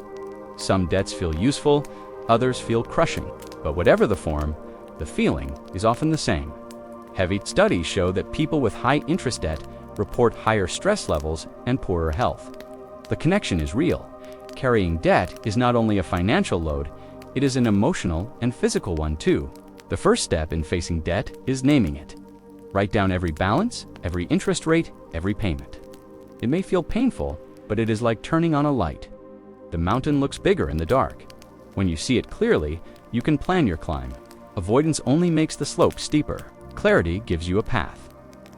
[SPEAKER 1] Some debts feel useful, others feel crushing, but whatever the form, the feeling is often the same. Heavy studies show that people with high interest debt report higher stress levels and poorer health. The connection is real. Carrying debt is not only a financial load, it is an emotional and physical one too. The first step in facing debt is naming it. Write down every balance, every interest rate, every payment. It may feel painful, but it is like turning on a light. The mountain looks bigger in the dark. When you see it clearly, you can plan your climb. Avoidance only makes the slope steeper. Clarity gives you a path.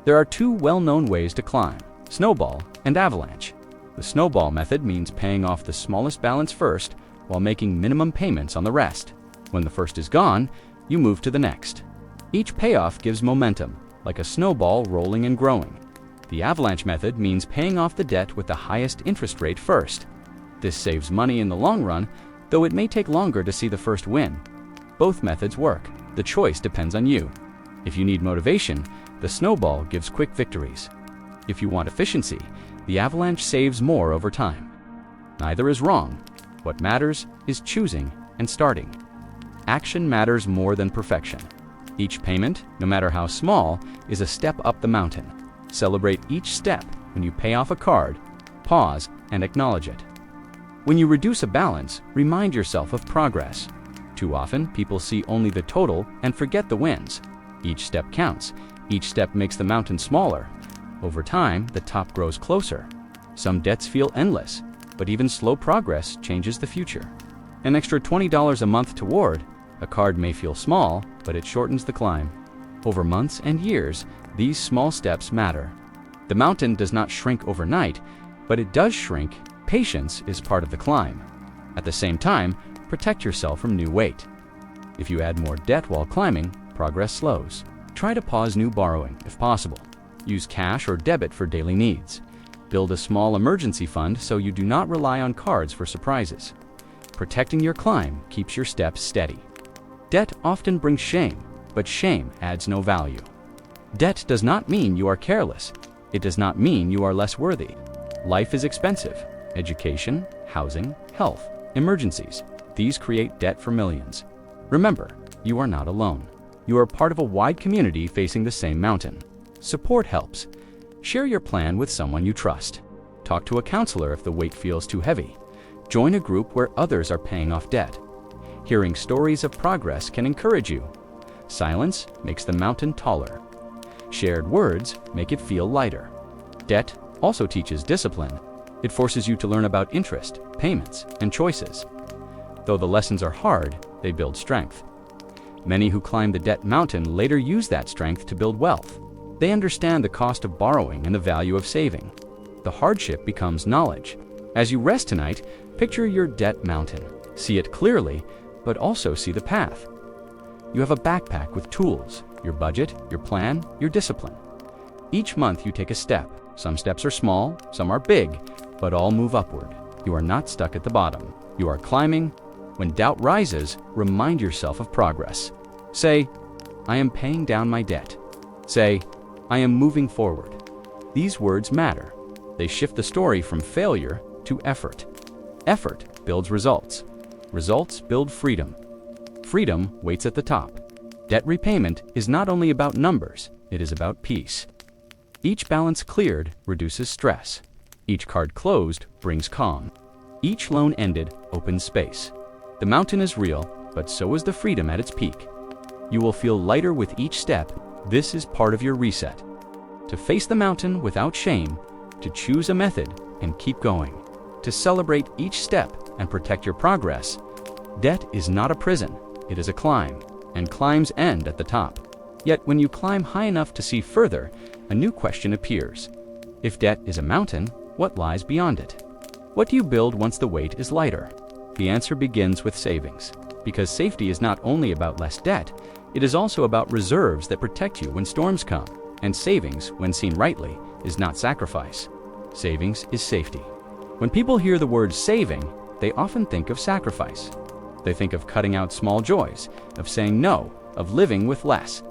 [SPEAKER 1] There are two well-known ways to climb: snowball and avalanche. The snowball method means paying off the smallest balance first while making minimum payments on the rest. When the first is gone, you move to the next. Each payoff gives momentum, like a snowball rolling and growing. The avalanche method means paying off the debt with the highest interest rate first. This saves money in the long run, though it may take longer to see the first win. Both methods work. The choice depends on you. If you need motivation, the snowball gives quick victories. If you want efficiency, the avalanche saves more over time. Neither is wrong. What matters is choosing and starting. Action matters more than perfection. Each payment, no matter how small, is a step up the mountain. Celebrate each step when you pay off a card, pause, and acknowledge it. When you reduce a balance, remind yourself of progress. Too often, people see only the total and forget the wins. Each step counts. Each step makes the mountain smaller. Over time, the top grows closer. Some debts feel endless, but even slow progress changes the future. An extra $20 a month toward a card may feel small, but it shortens the climb. Over months and years, these small steps matter. The mountain does not shrink overnight, but it does shrink. Patience is part of the climb. At the same time, protect yourself from new weight. If you add more debt while climbing, progress slows. Try to pause new borrowing if possible. Use cash or debit for daily needs. Build a small emergency fund so you do not rely on cards for surprises. Protecting your climb keeps your steps steady. Debt often brings shame, but shame adds no value. Debt does not mean you are careless. It does not mean you are less worthy. Life is expensive. education, housing, health, emergencies. These create debt for millions. Remember, you are not alone. You are part of a wide community facing the same mountain. Support helps. Share your plan with someone you trust. Talk to a counselor if the weight feels too heavy. Join a group where others are paying off debt. Hearing stories of progress can encourage you. Silence makes the mountain taller. Shared words make it feel lighter. Debt also teaches discipline. It forces you to learn about interest, payments, and choices. Though the lessons are hard, they build strength. Many who climb the debt mountain later use that strength to build wealth. They understand the cost of borrowing and the value of saving. The hardship becomes knowledge. As you rest tonight, picture your debt mountain. See it clearly, but also see the path. You have a backpack with tools, your budget, your plan, your discipline. Each month you take a step. Some steps are small, some are big, but all move upward. You are not stuck at the bottom. You are climbing. When doubt rises, remind yourself of progress. Say, I am paying down my debt. Say, I am moving forward. These words matter. They shift the story from failure to effort. Effort builds results. Results build freedom. Freedom waits at the top. Debt repayment is not only about numbers, it is about peace. Each balance cleared reduces stress. Each card closed brings calm. Each loan ended opens space. The mountain is real, but so is the freedom at its peak. You will feel lighter with each step. This is part of your reset. To face the mountain without shame, to choose a method and keep going. To celebrate each step and protect your progress. Debt is not a prison, it is a climb, and climbs end at the top. Yet when you climb high enough to see further, a new question appears. If debt is a mountain, what lies beyond it? What do you build once the weight is lighter? The answer begins with savings, because safety is not only about less debt, it is also about reserves that protect you when storms come, and savings, when seen rightly, is not sacrifice. Savings is safety. When people hear the word saving, they often think of sacrifice. They think of cutting out small joys, of saying no, of living with less.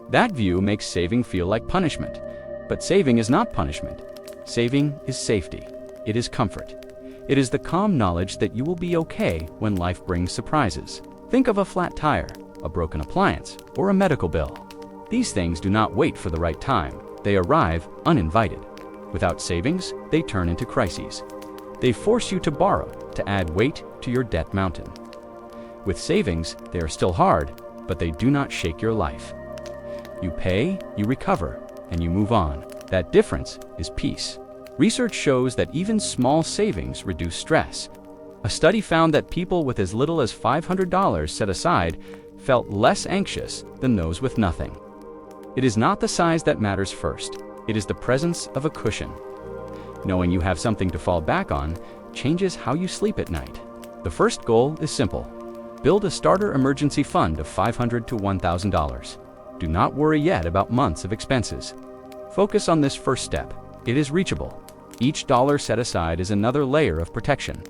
[SPEAKER 1] That view makes saving feel like punishment. But saving is not punishment. Saving is safety. It is comfort. It is the calm knowledge that you will be okay when life brings surprises. Think of a flat tire, a broken appliance, or a medical bill. These things do not wait for the right time. They arrive uninvited. Without savings, they turn into crises. They force you to borrow, to add weight to your debt mountain. With savings, they are still hard, but they do not shake your life. You pay, you recover, and you move on. That difference is peace. Research shows that even small savings reduce stress. A study found that people with as little as $500 set aside felt less anxious than those with nothing. It is not the size that matters first. It is the presence of a cushion. Knowing you have something to fall back on changes how you sleep at night. The first goal is simple. Build a starter emergency fund of $500 to $1,000. Do not worry yet about months of expenses. Focus on this first step. It is reachable. Each dollar set aside is another layer of protection.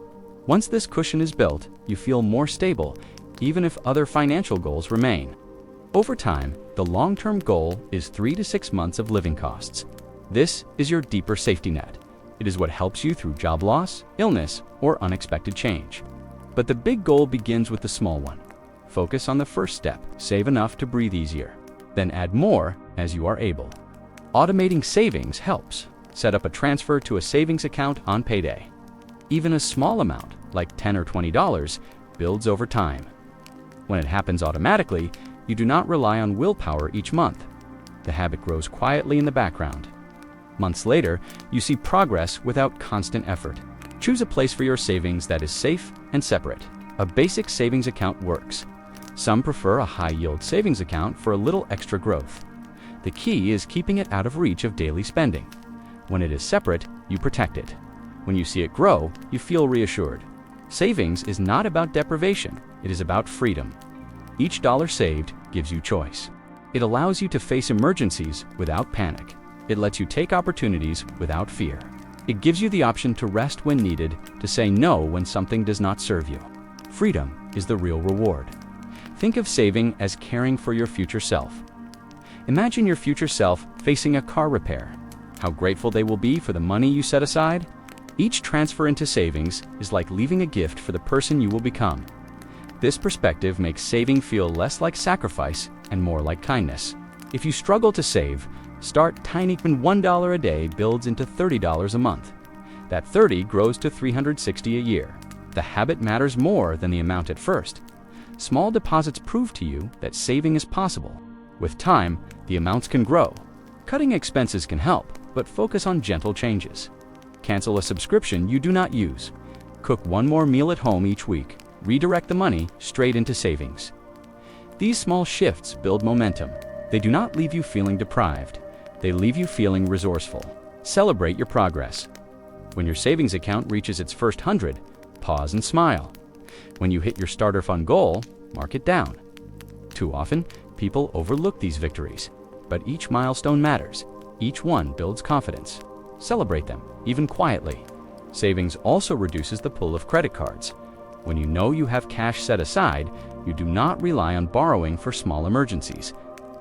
[SPEAKER 1] Once this cushion is built, you feel more stable, even if other financial goals remain. Over time, the long-term goal is 3 to 6 months of living costs. This is your deeper safety net. It is what helps you through job loss, illness, or unexpected change. But the big goal begins with the small one. Focus on the first step. Save enough to breathe easier. Then add more as you are able. Automating savings helps. Set up a transfer to a savings account on payday. Even a small amount, like $10 or $20, builds over time. When it happens automatically, you do not rely on willpower each month. The habit grows quietly in the background. Months later, you see progress without constant effort. Choose a place for your savings that is safe and separate. A basic savings account works. Some prefer a high-yield savings account for a little extra growth. The key is keeping it out of reach of daily spending. When it is separate, you protect it. When you see it grow, you feel reassured. Savings is not about deprivation, it is about freedom. Each dollar saved gives you choice. It allows you to face emergencies without panic. It lets you take opportunities without fear. It gives you the option to rest when needed, to say no when something does not serve you. Freedom is the real reward. Think of saving as caring for your future self. Imagine your future self facing a car repair. How grateful they will be for the money you set aside. Each transfer into savings is like leaving a gift for the person you will become. This perspective makes saving feel less like sacrifice and more like kindness. If you struggle to save, start tiny. Even $1 a day builds into $30 a month. That 30 grows to 360 a year. The habit matters more than the amount at first. Small deposits prove to you that saving is possible. With time, the amounts can grow. Cutting expenses can help, but focus on gentle changes. Cancel a subscription you do not use. Cook one more meal at home each week. Redirect the money straight into savings. These small shifts build momentum. They do not leave you feeling deprived. They leave you feeling resourceful. Celebrate your progress. When your savings account reaches its first 100, pause and smile. When you hit your starter fund goal, mark it down. Too often, people overlook these victories, but each milestone matters. Each one builds confidence. Celebrate them, even quietly. Savings also reduces the pull of credit cards. When you know you have cash set aside, you do not rely on borrowing for small emergencies.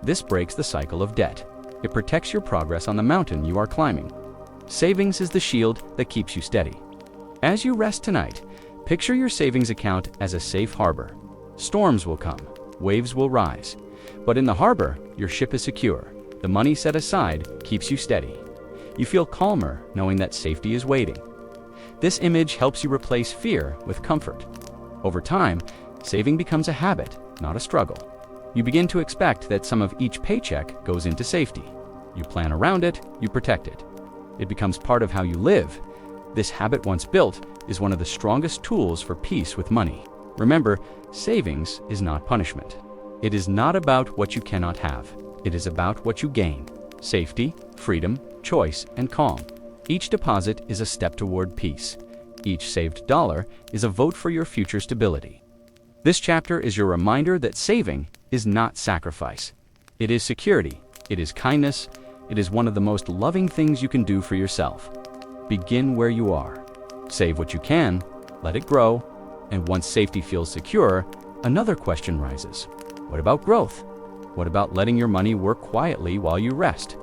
[SPEAKER 1] This breaks the cycle of debt. It protects your progress on the mountain you are climbing. Savings is the shield that keeps you steady. As you rest tonight, picture your savings account as a safe harbor. Storms will come, waves will rise, but in the harbor, your ship is secure. The money set aside keeps you steady. You feel calmer knowing that safety is waiting. This image helps you replace fear with comfort. Over time, saving becomes a habit, not a struggle. You begin to expect that some of each paycheck goes into safety. You plan around it, you protect it. It becomes part of how you live. This habit, once built, is one of the strongest tools for peace with money. Remember, savings is not punishment. It is not about what you cannot have. It is about what you gain: safety, freedom, choice, and calm. Each deposit is a step toward peace. Each saved dollar is a vote for your future stability. This chapter is your reminder that saving is not sacrifice. It is security. It is kindness. It is one of the most loving things you can do for yourself. Begin where you are. Save what you can, let it grow, and once safety feels secure, another question rises. What about growth? What about letting your money work quietly while you rest?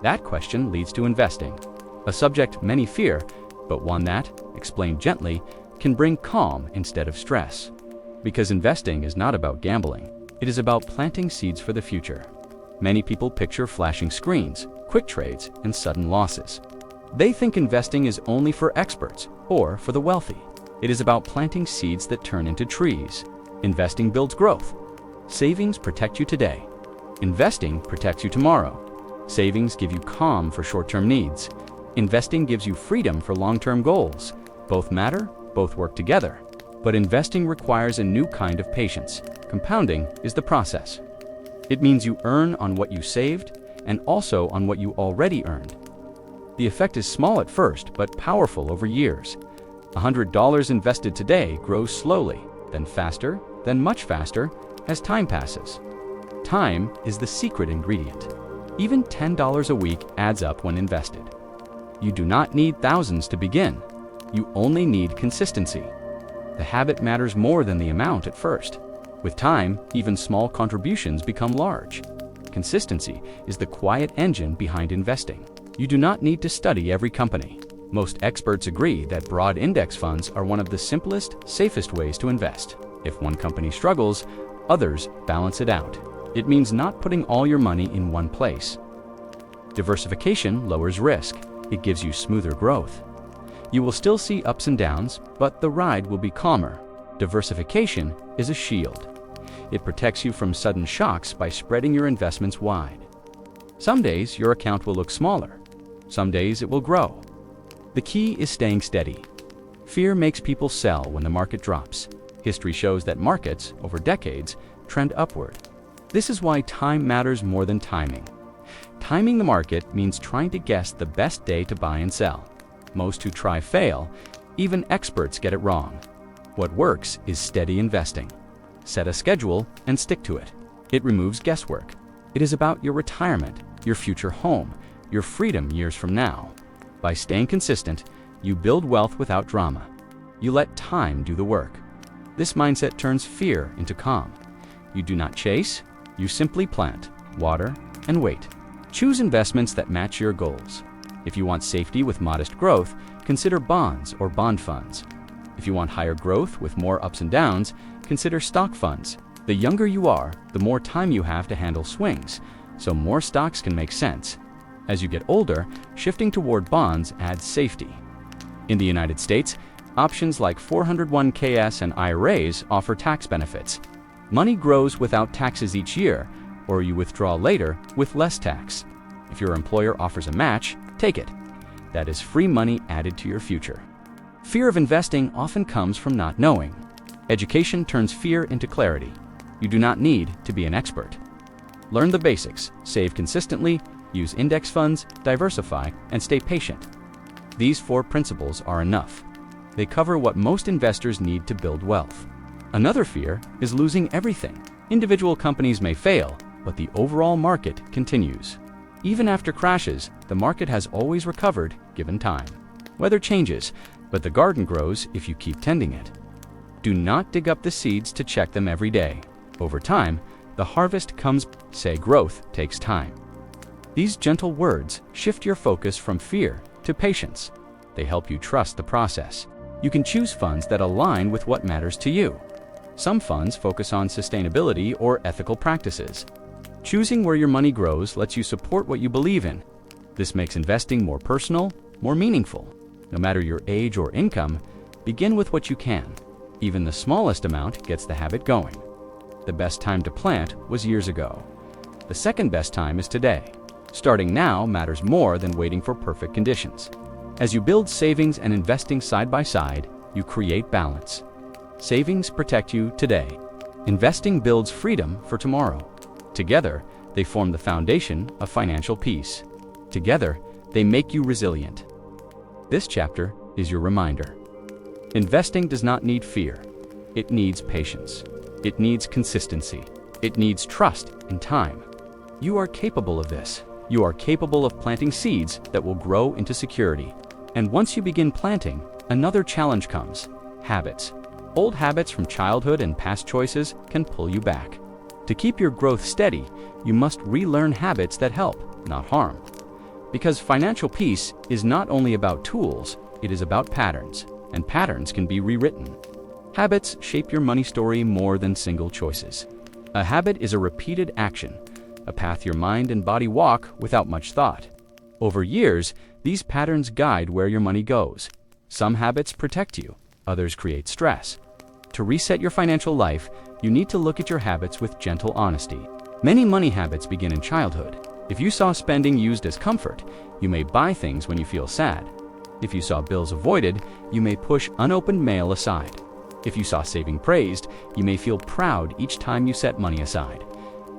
[SPEAKER 1] That question leads to investing, a subject many fear, but one that, explained gently, can bring calm instead of stress. Because investing is not about gambling, it is about planting seeds for the future. Many people picture flashing screens, quick trades, and sudden losses. They think investing is only for experts or for the wealthy. It is about planting seeds that turn into trees. Investing builds growth. Savings protect you today. Investing protects you tomorrow. Savings give you calm for short-term needs. Investing gives you freedom for long-term goals. Both matter, both work together. But investing requires a new kind of patience. Compounding is the process. It means you earn on what you saved and also on what you already earned. The effect is small at first, but powerful over years. $100 invested today grows slowly, then faster, then much faster as time passes. Time is the secret ingredient. Even $10 a week adds up when invested. You do not need thousands to begin. You only need consistency. The habit matters more than the amount at first. With time, even small contributions become large. Consistency is the quiet engine behind investing. You do not need to study every company. Most experts agree that broad index funds are one of the simplest, safest ways to invest. If one company struggles, others balance it out. It means not putting all your money in one place. Diversification lowers risk. It gives you smoother growth. You will still see ups and downs, but the ride will be calmer. Diversification is a shield. It protects you from sudden shocks by spreading your investments wide. Some days your account will look smaller. Some days it will grow. The key is staying steady. Fear makes people sell when the market drops. History shows that markets, over decades, trend upward. This is why time matters more than timing. Timing the market means trying to guess the best day to buy and sell. Most who try fail. Even experts get it wrong. What works is steady investing. Set a schedule and stick to it. It removes guesswork. It is about your retirement, your future home, your freedom years from now. By staying consistent, you build wealth without drama. You let time do the work. This mindset turns fear into calm. You do not chase, you simply plant, water, and wait. Choose investments that match your goals. If you want safety with modest growth, consider bonds or bond funds. If you want higher growth with more ups and downs, consider stock funds. The younger you are, the more time you have to handle swings, so more stocks can make sense. As you get older, shifting toward bonds adds safety. In the United States, options like 401ks and IRAs offer tax benefits. Money grows without taxes each year, or you withdraw later with less tax. If your employer offers a match, take it. That is free money added to your future. Fear of investing often comes from not knowing. Education turns fear into clarity. You do not need to be an expert. Learn the basics, save consistently, use index funds, diversify, and stay patient. These 4 principles are enough. They cover what most investors need to build wealth. Another fear is losing everything. Individual companies may fail, but the overall market continues. Even after crashes, the market has always recovered given time. Weather changes, but the garden grows if you keep tending it. Do not dig up the seeds to check them every day. Over time, the harvest comes. Say growth takes time. These gentle words shift your focus from fear to patience. They help you trust the process. You can choose funds that align with what matters to you. Some funds focus on sustainability or ethical practices. Choosing where your money grows lets you support what you believe in. This makes investing more personal, more meaningful. No matter your age or income, begin with what you can. Even the smallest amount gets the habit going. The best time to plant was years ago. The second best time is today. Starting now matters more than waiting for perfect conditions. As you build savings and investing side by side, you create balance. Savings protect you today. Investing builds freedom for tomorrow. Together, they form the foundation of financial peace. Together, they make you resilient. This chapter is your reminder. Investing does not need fear. It needs patience. It needs consistency. It needs trust in time. You are capable of this. You are capable of planting seeds that will grow into security. And once you begin planting, another challenge comes: habits. Old habits from childhood and past choices can pull you back. To keep your growth steady, you must relearn habits that help, not harm. Because financial peace is not only about tools, it is about patterns, and patterns can be rewritten. Habits shape your money story more than single choices. A habit is a repeated action, a path your mind and body walk without much thought. Over years, these patterns guide where your money goes. Some habits protect you, others create stress. To reset your financial life, you need to look at your habits with gentle honesty. Many money habits begin in childhood. If you saw spending used as comfort, you may buy things when you feel sad. If you saw bills avoided, you may push unopened mail aside. If you saw saving praised, you may feel proud each time you set money aside.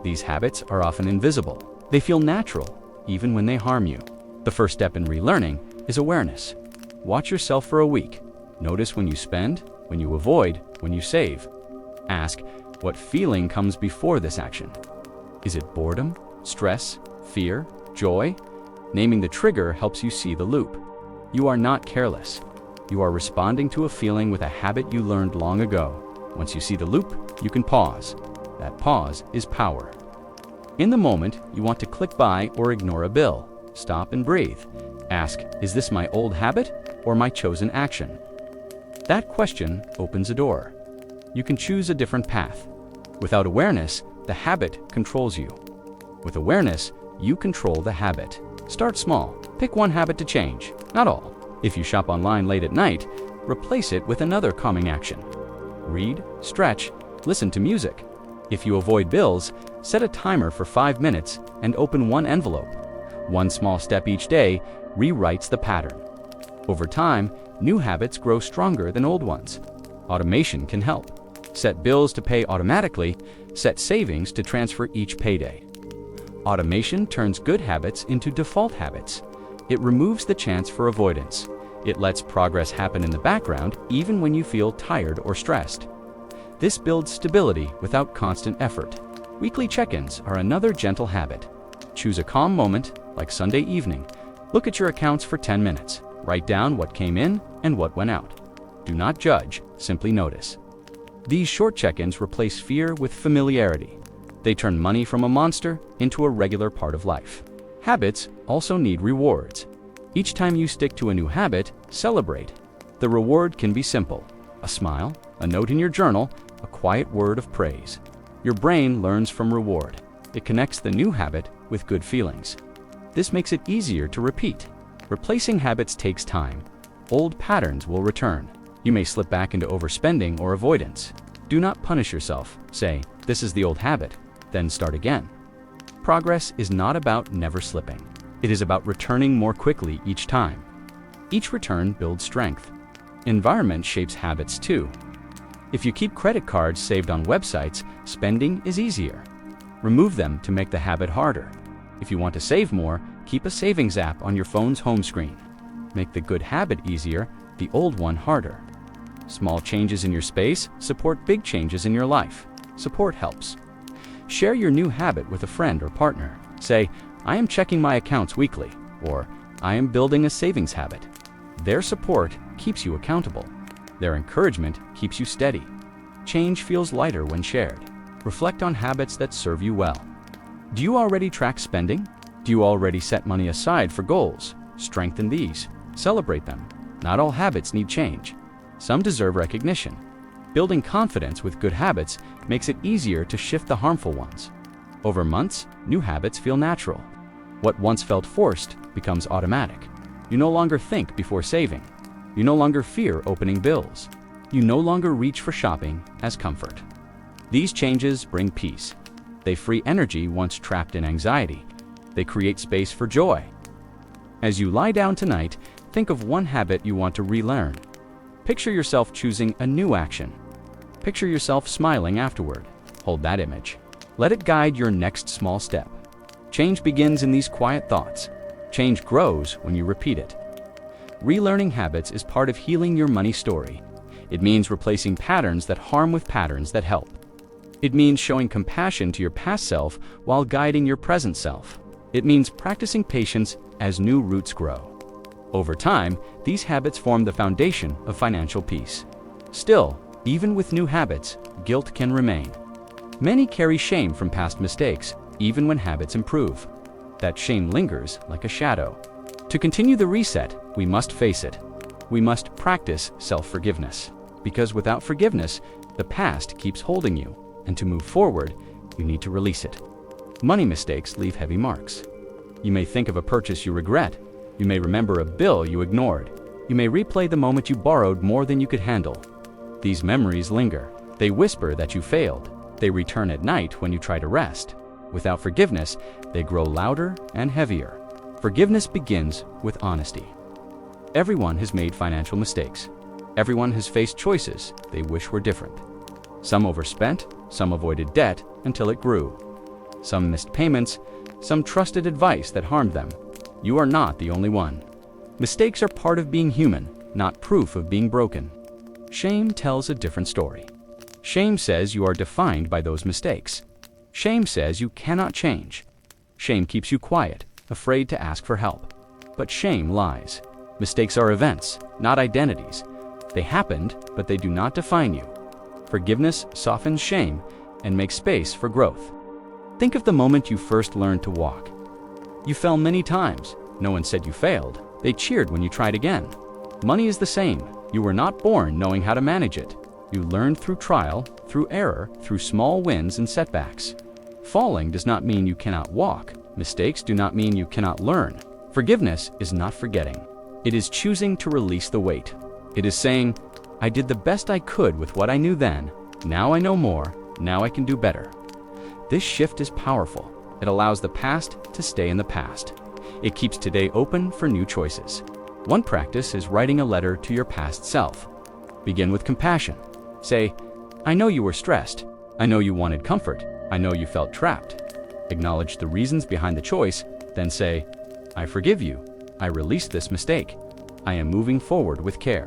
[SPEAKER 1] These habits are often invisible. They feel natural, even when they harm you. The first step in relearning is awareness. Watch yourself for a week. Notice when you spend, when you avoid, when you save. Ask, what feeling comes before this action? Is it boredom, stress, fear, joy? Naming the trigger helps you see the loop. You are not careless. You are responding to a feeling with a habit you learned long ago. Once you see the loop, you can pause. That pause is power. In the moment, you want to click by or ignore a bill. Stop and breathe. Ask, is this my old habit or my chosen action? That question opens a door. You can choose a different path. Without awareness, the habit controls you. With awareness, you control the habit. Start small. Pick one habit to change, not all. If you shop online late at night, replace it with another calming action. Read, stretch, listen to music. If you avoid bills, set a timer for 5 minutes and open one envelope. One small step each day rewrites the pattern. Over time, new habits grow stronger than old ones. Automation can help. Set bills to pay automatically. Set savings to transfer each payday. Automation turns good habits into default habits. It removes the chance for avoidance. It lets progress happen in the background even when you feel tired or stressed. This builds stability without constant effort. Weekly check-ins are another gentle habit. Choose a calm moment, like Sunday evening. Look at your accounts for 10 minutes. Write down what came in and what went out. Do not judge, simply notice. These short check-ins replace fear with familiarity. They turn money from a monster into a regular part of life. Habits also need rewards. Each time you stick to a new habit, celebrate. The reward can be simple: a smile, a note in your journal, a quiet word of praise. Your brain learns from reward. It connects the new habit with good feelings. This makes it easier to repeat. Replacing habits takes time. Old patterns will return. You may slip back into overspending or avoidance. Do not punish yourself. Say, "This is the old habit," then start again. Progress is not about never slipping. It is about returning more quickly each time. Each return builds strength. Environment shapes habits too. If you keep credit cards saved on websites, spending is easier. Remove them to make the habit harder. If you want to save more, keep a savings app on your phone's home screen. Make the good habit easier, the old one harder. Small changes in your space support big changes in your life. Support helps. Share your new habit with a friend or partner. Say, "I am checking my accounts weekly," or "I am building a savings habit." Their support keeps you accountable. Their encouragement keeps you steady. Change feels lighter when shared. Reflect on habits that serve you well. Do you already track spending? Do you already set money aside for goals? Strengthen these. Celebrate them. Not all habits need change. Some deserve recognition. Building confidence with good habits makes it easier to shift the harmful ones. Over months, new habits feel natural. What once felt forced becomes automatic. You no longer think before saving. You no longer fear opening bills. You no longer reach for shopping as comfort. These changes bring peace. They free energy once trapped in anxiety. They create space for joy. As you lie down tonight, think of one habit you want to relearn. Picture yourself choosing a new action. Picture yourself smiling afterward. Hold that image. Let it guide your next small step. Change begins in these quiet thoughts. Change grows when you repeat it. Relearning habits is part of healing your money story. It means replacing patterns that harm with patterns that help. It means showing compassion to your past self while guiding your present self. It means practicing patience as new roots grow. Over time, these habits form the foundation of financial peace. Still, even with new habits, guilt can remain. Many carry shame from past mistakes, even when habits improve. That shame lingers like a shadow. To continue the reset, we must face it. We must practice self-forgiveness. Because without forgiveness, the past keeps holding you, and to move forward, you need to release it. Money mistakes leave heavy marks. You may think of a purchase you regret. You may remember a bill you ignored. You may replay the moment you borrowed more than you could handle. These memories linger. They whisper that you failed. They return at night when you try to rest. Without forgiveness, they grow louder and heavier. Forgiveness begins with honesty. Everyone has made financial mistakes. Everyone has faced choices they wish were different. Some overspent, some avoided debt until it grew. Some missed payments, some trusted advice that harmed them. You are not the only one. Mistakes are part of being human, not proof of being broken. Shame tells a different story. Shame says you are defined by those mistakes. Shame says you cannot change. Shame keeps you quiet, afraid to ask for help. But shame lies. Mistakes are events, not identities. They happened, but they do not define you. Forgiveness softens shame and makes space for growth. Think of the moment you first learned to walk. You fell many times. No one said you failed. They cheered when you tried again. Money is the same. You were not born knowing how to manage it. You learned through trial, through error, through small wins and setbacks. Falling does not mean you cannot walk. Mistakes do not mean you cannot learn. Forgiveness is not forgetting. It is choosing to release the weight. It is saying, "I did the best I could with what I knew then. Now I know more. Now I can do better." This shift is powerful. It allows the past to stay in the past. It keeps today open for new choices. One practice is writing a letter to your past self. Begin with compassion. Say, "I know you were stressed. I know you wanted comfort. I know you felt trapped." Acknowledge the reasons behind the choice, then say, "I forgive you. I release this mistake. I am moving forward with care."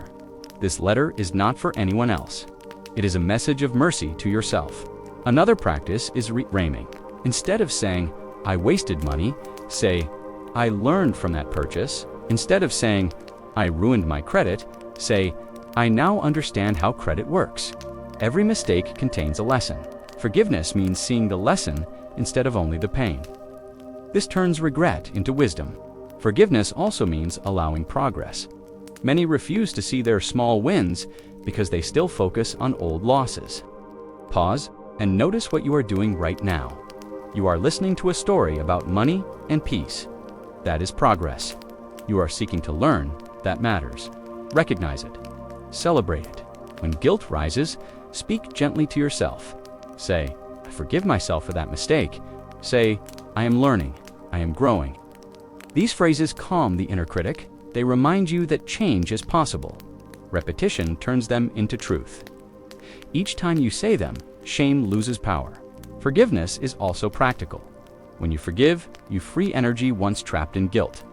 [SPEAKER 1] This letter is not for anyone else. It is a message of mercy to yourself. Another practice is reframing. Instead of saying, "I wasted money," say, "I learned from that purchase." Instead of saying, "I ruined my credit," say, "I now understand how credit works." Every mistake contains a lesson. Forgiveness means seeing the lesson instead of only the pain. This turns regret into wisdom. Forgiveness also means allowing progress. Many refuse to see their small wins because they still focus on old losses. Pause and notice what you are doing right now. You are listening to a story about money and peace. That is progress. You are seeking to learn. That matters. Recognize it. Celebrate it. When guilt rises, speak gently to yourself. Say, I forgive myself for that mistake. Say, I am learning. I am growing. These phrases calm the inner critic. They remind you that change is possible. Repetition turns them into truth. Each time you say them, shame loses power. Forgiveness is also practical. When you forgive, you free energy once trapped in guilt.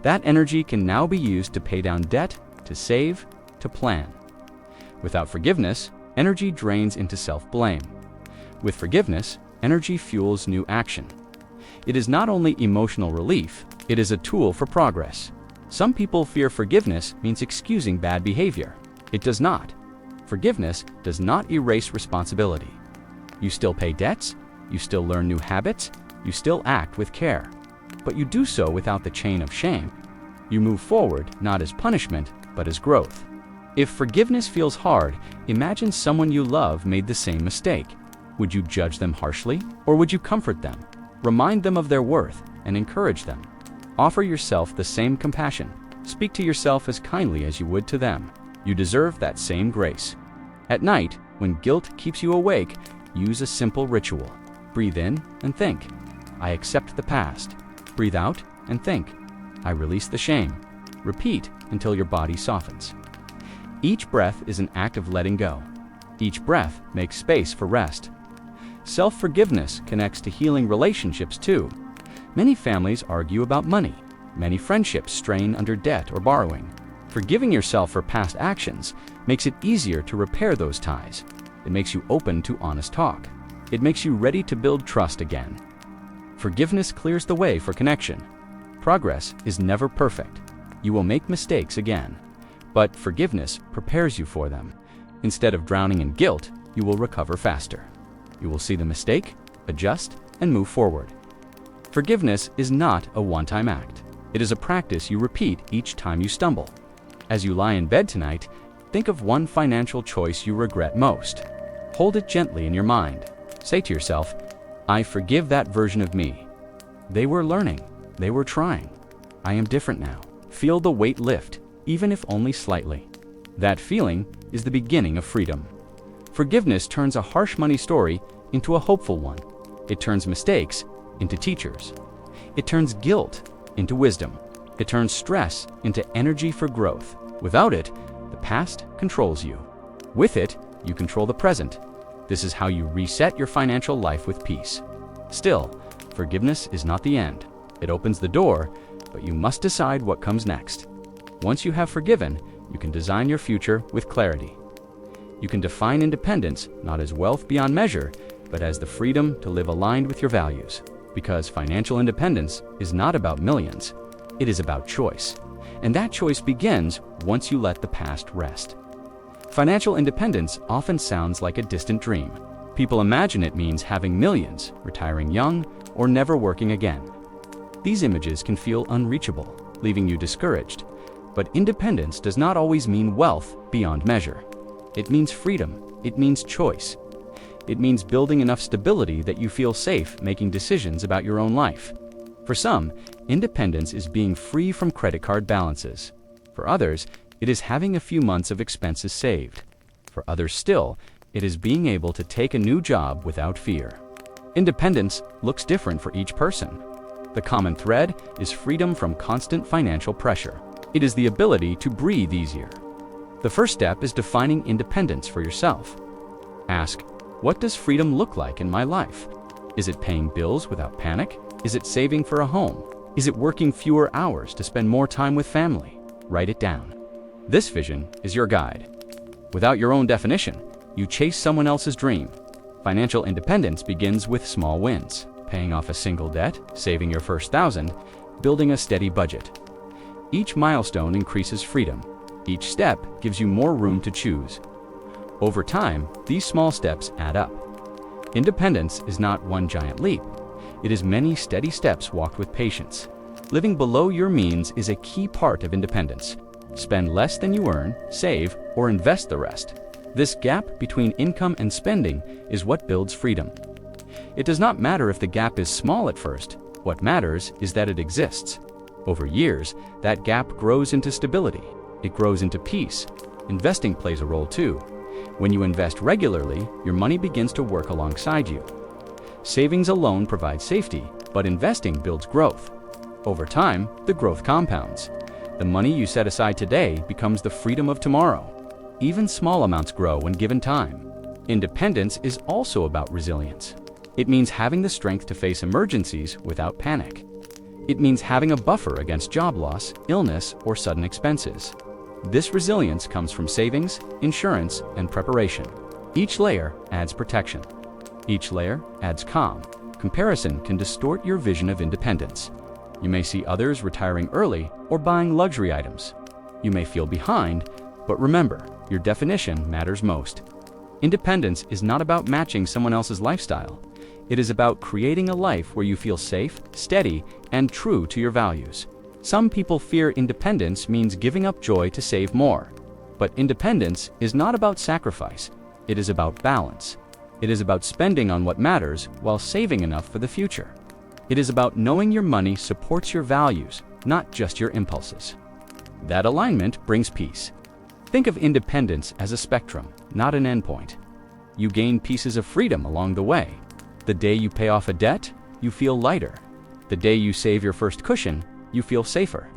[SPEAKER 1] That energy can now be used to pay down debt, to save, to plan. Without forgiveness, energy drains into self-blame. With forgiveness, energy fuels new action. It is not only emotional relief, it is a tool for progress. Some people fear forgiveness means excusing bad behavior. It does not. Forgiveness does not erase responsibility. You still pay debts, you still learn new habits, you still act with care. But you do so without the chain of shame. You move forward not as punishment, but as growth. If forgiveness feels hard, imagine someone you love made the same mistake. Would you judge them harshly, or would you comfort them? Remind them of their worth and encourage them. Offer yourself the same compassion. Speak to yourself as kindly as you would to them. You deserve that same grace. At night, when guilt keeps you awake, use a simple ritual. Breathe in and think, I accept the past. Breathe out and think, I release the shame. Repeat until your body softens. Each breath is an act of letting go. Each breath makes space for rest. Self-forgiveness connects to healing relationships too. Many families argue about money. Many friendships strain under debt or borrowing. Forgiving yourself for past actions makes it easier to repair those ties. It makes you open to honest talk. It makes you ready to build trust again. Forgiveness clears the way for connection. Progress is never perfect. You will make mistakes again. But forgiveness prepares you for them. Instead of drowning in guilt, you will recover faster. You will see the mistake, adjust, and move forward. Forgiveness is not a one-time act. It is a practice you repeat each time you stumble. As you lie in bed tonight, think of one financial choice you regret most. Hold it gently in your mind. Say to yourself, I forgive that version of me. They were learning. They were trying. I am different now. Feel the weight lift, even if only slightly. That feeling is the beginning of freedom. Forgiveness turns a harsh money story into a hopeful one. It turns mistakes into teachers. It turns guilt into wisdom. It turns stress into energy for growth. Without it, the past controls you. With it, you control the present. This is how you reset your financial life with peace. Still, forgiveness is not the end. It opens the door, but you must decide what comes next. Once you have forgiven, you can design your future with clarity. You can define independence not as wealth beyond measure, but as the freedom to live aligned with your values. Because financial independence is not about millions, it is about choice. And that choice begins once you let the past rest. Financial independence often sounds like a distant dream. People imagine it means having millions, retiring young, or never working again. These images can feel unreachable, leaving you discouraged. But independence does not always mean wealth beyond measure. It means freedom. It means choice. It means building enough stability that you feel safe making decisions about your own life. For some, independence is being free from credit card balances. For others, it is having a few months of expenses saved. For others still, it is being able to take a new job without fear. Independence looks different for each person. The common thread is freedom from constant financial pressure. It is the ability to breathe easier. The first step is defining independence for yourself. Ask, what does freedom look like in my life? Is it paying bills without panic? Is it saving for a home? Is it working fewer hours to spend more time with family? Write it down. This vision is your guide. Without your own definition, you chase someone else's dream. Financial independence begins with small wins, paying off a single debt, saving your first $1,000, building a steady budget. Each milestone increases freedom. Each step gives you more room to choose. Over time, these small steps add up. Independence is not one giant leap. It is many steady steps walked with patience. Living below your means is a key part of independence. Spend less than you earn, save, or invest the rest. This gap between income and spending is what builds freedom. It does not matter if the gap is small at first. What matters is that it exists. Over years, that gap grows into stability. It grows into peace. Investing plays a role too. When you invest regularly, your money begins to work alongside you. Savings alone provide safety, but investing builds growth. Over time, the growth compounds. The money you set aside today becomes the freedom of tomorrow. Even small amounts grow when given time. Independence is also about resilience. It means having the strength to face emergencies without panic. It means having a buffer against job loss, illness, or sudden expenses. This resilience comes from savings, insurance, and preparation. Each layer adds protection. Each layer adds calm. Comparison can distort your vision of independence. You may see others retiring early or buying luxury items. You may feel behind, but remember, your definition matters most. Independence is not about matching someone else's lifestyle. It is about creating a life where you feel safe, steady, and true to your values. Some people fear independence means giving up joy to save more. But independence is not about sacrifice. It is about balance. It is about spending on what matters while saving enough for the future. It is about knowing your money supports your values, not just your impulses. That alignment brings peace. Think of independence as a spectrum, not an endpoint. You gain pieces of freedom along the way. The day you pay off a debt, you feel lighter. The day you save your first cushion, you feel safer.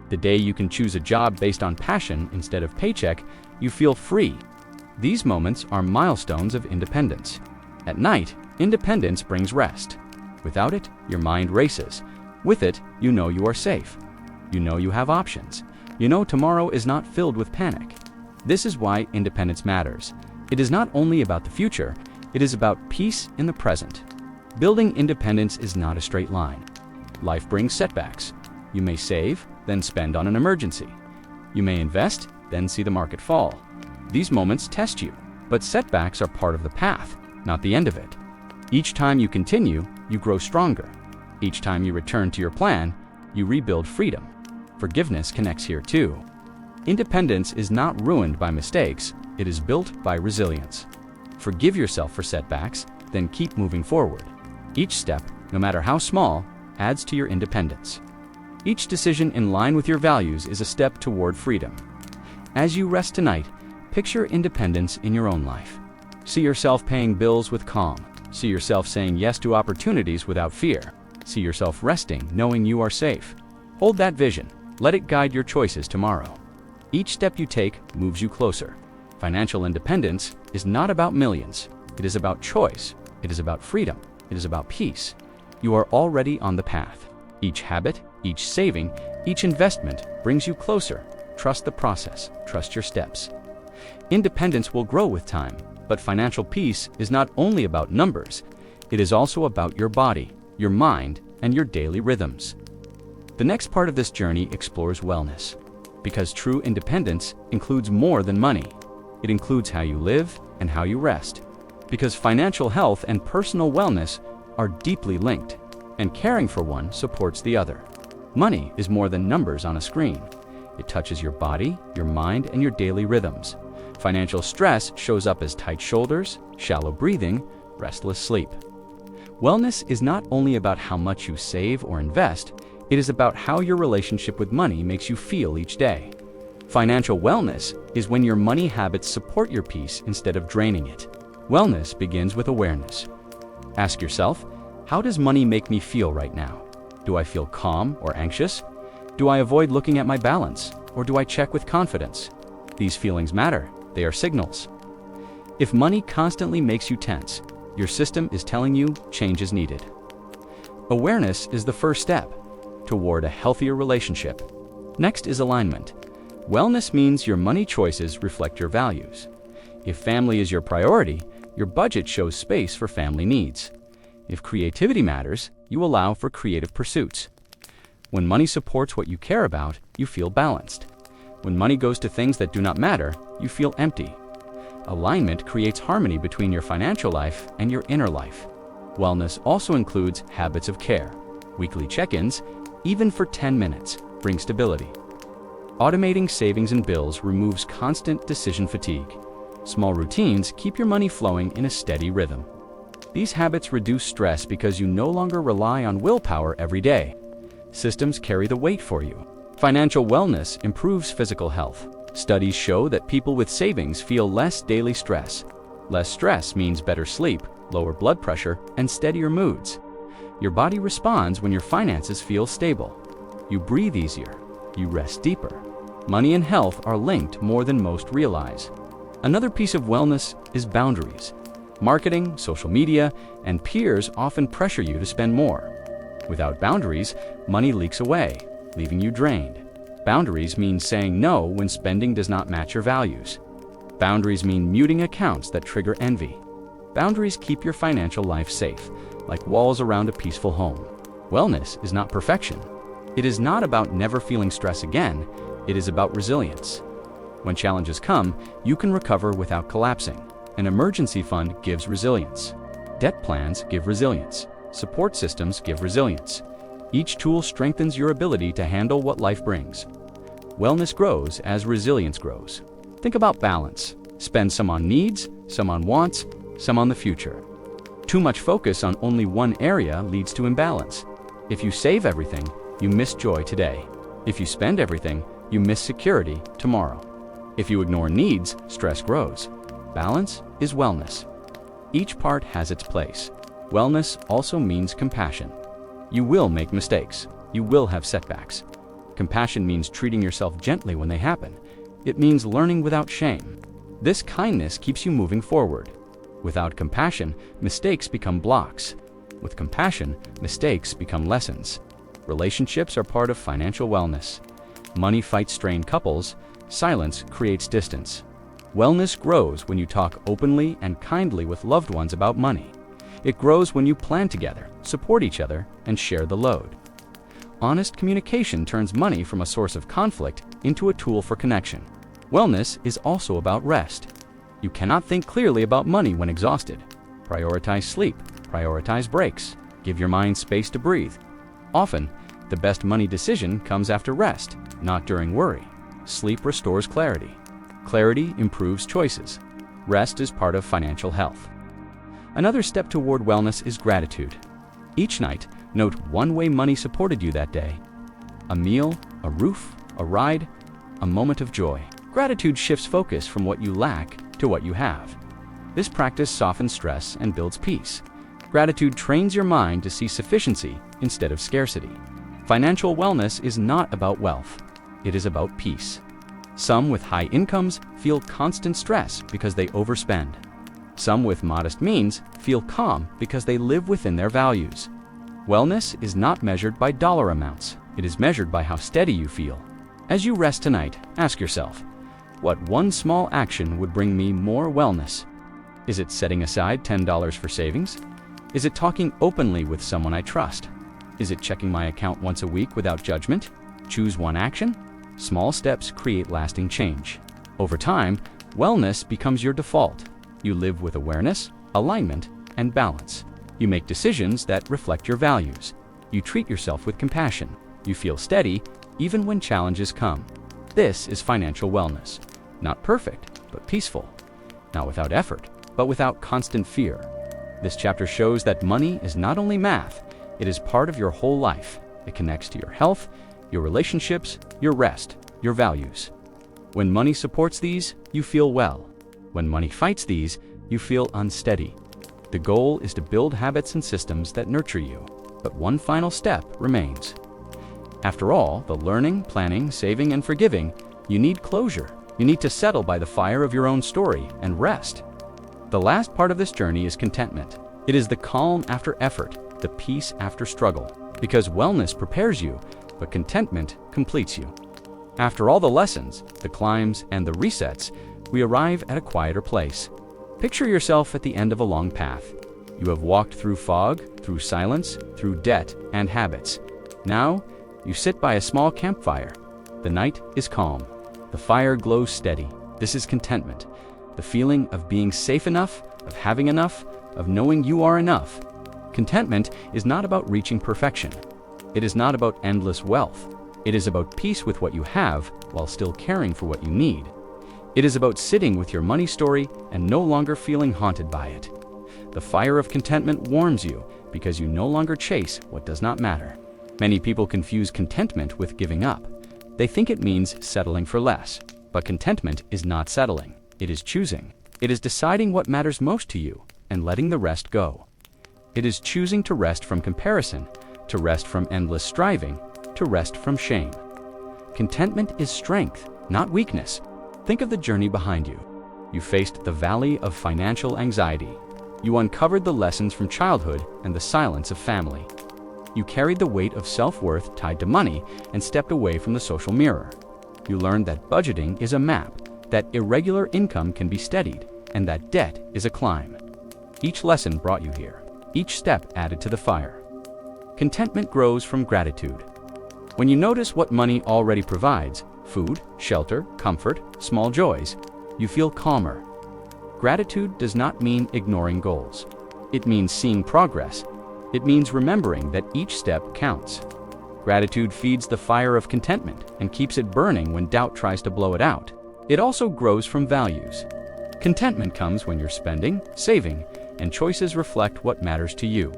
[SPEAKER 1] The day you can choose a job based on passion instead of paycheck, you feel free. These moments are milestones of independence. At night, independence brings rest. Without it, your mind races. With it, you know you are safe. You know you have options. You know tomorrow is not filled with panic. This is why independence matters. It is not only about the future, it is about peace in the present. Building independence is not a straight line. Life brings setbacks. You may save, then spend on an emergency. You may invest, then see the market fall. These moments test you, but setbacks are part of the path, not the end of it. Each time you continue, you grow stronger. Each time you return to your plan, you rebuild freedom. Forgiveness connects here too. Independence is not ruined by mistakes, it is built by resilience. Forgive yourself for setbacks, then keep moving forward. Each step, no matter how small, adds to your independence. Each decision in line with your values is a step toward freedom. As you rest tonight, picture independence in your own life. See yourself paying bills with calm. See yourself saying yes to opportunities without fear. See yourself resting, knowing you are safe. Hold that vision. Let it guide your choices tomorrow. Each step you take moves you closer. Financial independence is not about millions. It is about choice. It is about freedom. It is about peace. You are already on the path. Each habit, each saving, each investment brings you closer. Trust the process. Trust your steps. Independence will grow with time, but financial peace is not only about numbers. It is also about your body, your mind, and your daily rhythms. The next part of this journey explores wellness, because true independence includes more than money. It includes how you live and how you rest, because financial health and personal wellness are deeply linked, and caring for one supports the other. Money is more than numbers on a screen. It touches your body, your mind, and your daily rhythms. Financial stress shows up as tight shoulders, shallow breathing, restless sleep. Wellness is not only about how much you save or invest, it is about how your relationship with money makes you feel each day. Financial wellness is when your money habits support your peace instead of draining it. Wellness begins with awareness. Ask yourself, how does money make me feel right now? Do I feel calm or anxious? Do I avoid looking at my balance, or do I check with confidence? These feelings matter. They are signals. If money constantly makes you tense, your system is telling you change is needed. Awareness is the first step toward a healthier relationship. Next is alignment. Wellness means your money choices reflect your values. If family is your priority, your budget shows space for family needs. If creativity matters, you allow for creative pursuits. When money supports what you care about, you feel balanced. When money goes to things that do not matter, you feel empty. Alignment creates harmony between your financial life and your inner life. Wellness also includes habits of care, weekly check-ins, even for 10 minutes, brings stability. Automating savings and bills removes constant decision fatigue. Small routines keep your money flowing in a steady rhythm. These habits reduce stress because you no longer rely on willpower every day. Systems carry the weight for you. Financial wellness improves physical health. Studies show that people with savings feel less daily stress. Less stress means better sleep, lower blood pressure, and steadier moods. Your body responds when your finances feel stable. You breathe easier. You rest deeper. Money and health are linked more than most realize. Another piece of wellness is boundaries. Marketing, social media, and peers often pressure you to spend more. Without boundaries, money leaks away, leaving you drained. Boundaries mean saying no when spending does not match your values. Boundaries mean muting accounts that trigger envy. Boundaries keep your financial life safe, like walls around a peaceful home. Wellness is not perfection. It is not about never feeling stress again. It is about resilience. When challenges come, you can recover without collapsing. An emergency fund gives resilience. Debt plans give resilience. Support systems give resilience. Each tool strengthens your ability to handle what life brings. Wellness grows as resilience grows. Think about balance. Spend some on needs, some on wants, some on the future. Too much focus on only one area leads to imbalance. If you save everything, you miss joy today. If you spend everything, you miss security tomorrow. If you ignore needs, stress grows. Balance is wellness. Each part has its place. Wellness also means compassion. You will make mistakes. You will have setbacks. Compassion means treating yourself gently when they happen. It means learning without shame. This kindness keeps you moving forward. Without compassion, mistakes become blocks. With compassion, mistakes become lessons. Relationships are part of financial wellness. Money fights strained couples. Silence creates distance. Wellness grows when you talk openly and kindly with loved ones about money. It grows when you plan together, support each other, and share the load. Honest communication turns money from a source of conflict into a tool for connection. Wellness is also about rest. You cannot think clearly about money when exhausted. Prioritize sleep, prioritize breaks, give your mind space to breathe. Often, the best money decision comes after rest, not during worry. Sleep restores clarity. Clarity improves choices. Rest is part of financial health. Another step toward wellness is gratitude. Each night, note one way money supported you that day. A meal, a roof, a ride, a moment of joy. Gratitude shifts focus from what you lack to what you have. This practice softens stress and builds peace. Gratitude trains your mind to see sufficiency instead of scarcity. Financial wellness is not about wealth. It is about peace. Some with high incomes feel constant stress because they overspend. Some with modest means feel calm because they live within their values. Wellness is not measured by dollar amounts. It is measured by how steady you feel. As you rest tonight, ask yourself, what one small action would bring me more wellness? Is it setting aside $10 for savings? Is it talking openly with someone I trust? Is it checking my account once a week without judgment? Choose one action. Small steps create lasting change. Over time, wellness becomes your default. You live with awareness, alignment, and balance. You make decisions that reflect your values. You treat yourself with compassion. You feel steady even when challenges come. This is financial wellness. Not perfect, but peaceful. Not without effort, but without constant fear. This chapter shows that money is not only math, it is part of your whole life. It connects to your health, your relationships, your rest, your values. When money supports these, you feel well. When money fights these, you feel unsteady. The goal is to build habits and systems that nurture you, but one final step remains. After all, the learning, planning, saving, and forgiving, you need closure. You need to settle by the fire of your own story and rest. The last part of this journey is contentment. It is the calm after effort, the peace after struggle, because wellness prepares you, but contentment completes you. After all the lessons, the climbs, and the resets, we arrive at a quieter place. Picture yourself at the end of a long path. You have walked through fog, through silence, through debt and habits. Now, you sit by a small campfire. The night is calm. The fire glows steady. This is contentment. The feeling of being safe enough, of having enough, of knowing you are enough. Contentment is not about reaching perfection. It is not about endless wealth. It is about peace with what you have while still caring for what you need. It is about sitting with your money story and no longer feeling haunted by it. The fire of contentment warms you because you no longer chase what does not matter. Many people confuse contentment with giving up. They think it means settling for less. But contentment is not settling. It is choosing. It is deciding what matters most to you and letting the rest go. It is choosing to rest from comparison, to rest from endless striving, to rest from shame. Contentment is strength, not weakness. Think of the journey behind you. You faced the valley of financial anxiety. You uncovered the lessons from childhood and the silence of family. You carried the weight of self-worth tied to money and stepped away from the social mirror. You learned that budgeting is a map, that irregular income can be steadied, and that debt is a climb. Each lesson brought you here. Each step added to the fire. Contentment grows from gratitude. When you notice what money already provides, food, shelter, comfort, small joys, you feel calmer. Gratitude does not mean ignoring goals. It means seeing progress. It means remembering that each step counts. Gratitude feeds the fire of contentment and keeps it burning when doubt tries to blow it out. It also grows from values. Contentment comes when you're spending, saving, and choices reflect what matters to you.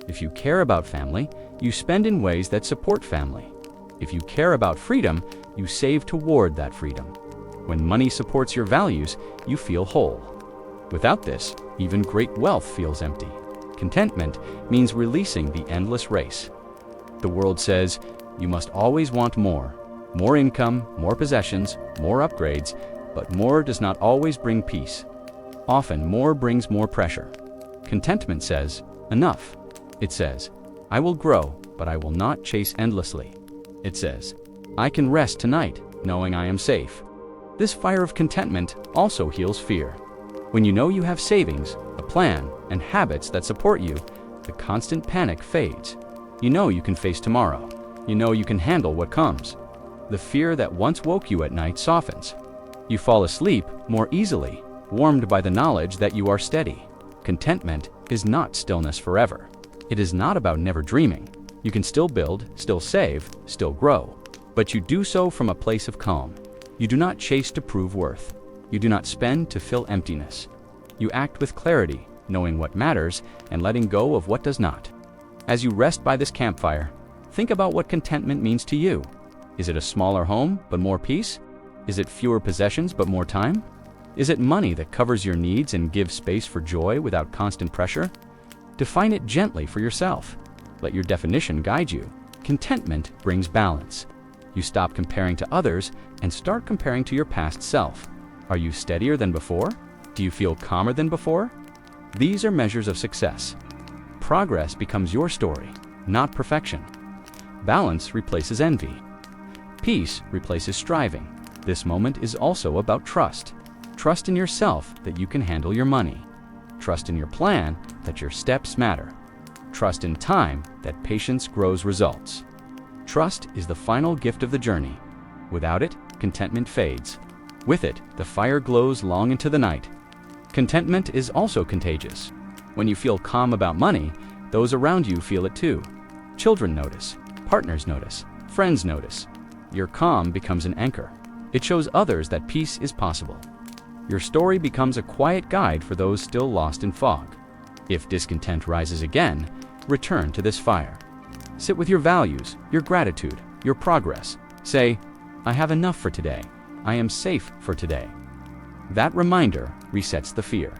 [SPEAKER 1] If you care about family, you spend in ways that support family. If you care about freedom, you save toward that freedom. When money supports your values, you feel whole. Without this, even great wealth feels empty. Contentment means releasing the endless race. The world says, you must always want more. More income, more possessions, more upgrades, but more does not always bring peace. Often, more brings more pressure. Contentment says, enough. It says, I will grow, but I will not chase endlessly. It says, I can rest tonight, knowing I am safe. This fire of contentment also heals fear. When you know you have savings, a plan, and habits that support you, the constant panic fades. You know you can face tomorrow. You know you can handle what comes. The fear that once woke you at night softens. You fall asleep more easily, warmed by the knowledge that you are steady. Contentment is not stillness forever. It is not about never dreaming. You can still build, still save, still grow. But you do so from a place of calm. You do not chase to prove worth. You do not spend to fill emptiness. You act with clarity, knowing what matters and letting go of what does not. As you rest by this campfire, think about what contentment means to you. Is it a smaller home, but more peace? Is it fewer possessions, but more time? Is it money that covers your needs and gives space for joy without constant pressure? Define it gently for yourself. Let your definition guide you. Contentment brings balance. You stop comparing to others and start comparing to your past self. Are you steadier than before? Do you feel calmer than before? These are measures of success. Progress becomes your story, not perfection. Balance replaces envy. Peace replaces striving. This moment is also about trust. Trust in yourself that you can handle your money. Trust in your plan that your steps matter. Trust in time that patience grows results. Trust is the final gift of the journey. Without it, contentment fades. With it, the fire glows long into the night. Contentment is also contagious. When you feel calm about money, those around you feel it too. Children notice, partners notice, friends notice. Your calm becomes an anchor. It shows others that peace is possible. Your story becomes a quiet guide for those still lost in fog. If discontent rises again, return to this fire. Sit with your values, your gratitude, your progress. Say, I have enough for today. I am safe for today. That reminder resets the fear.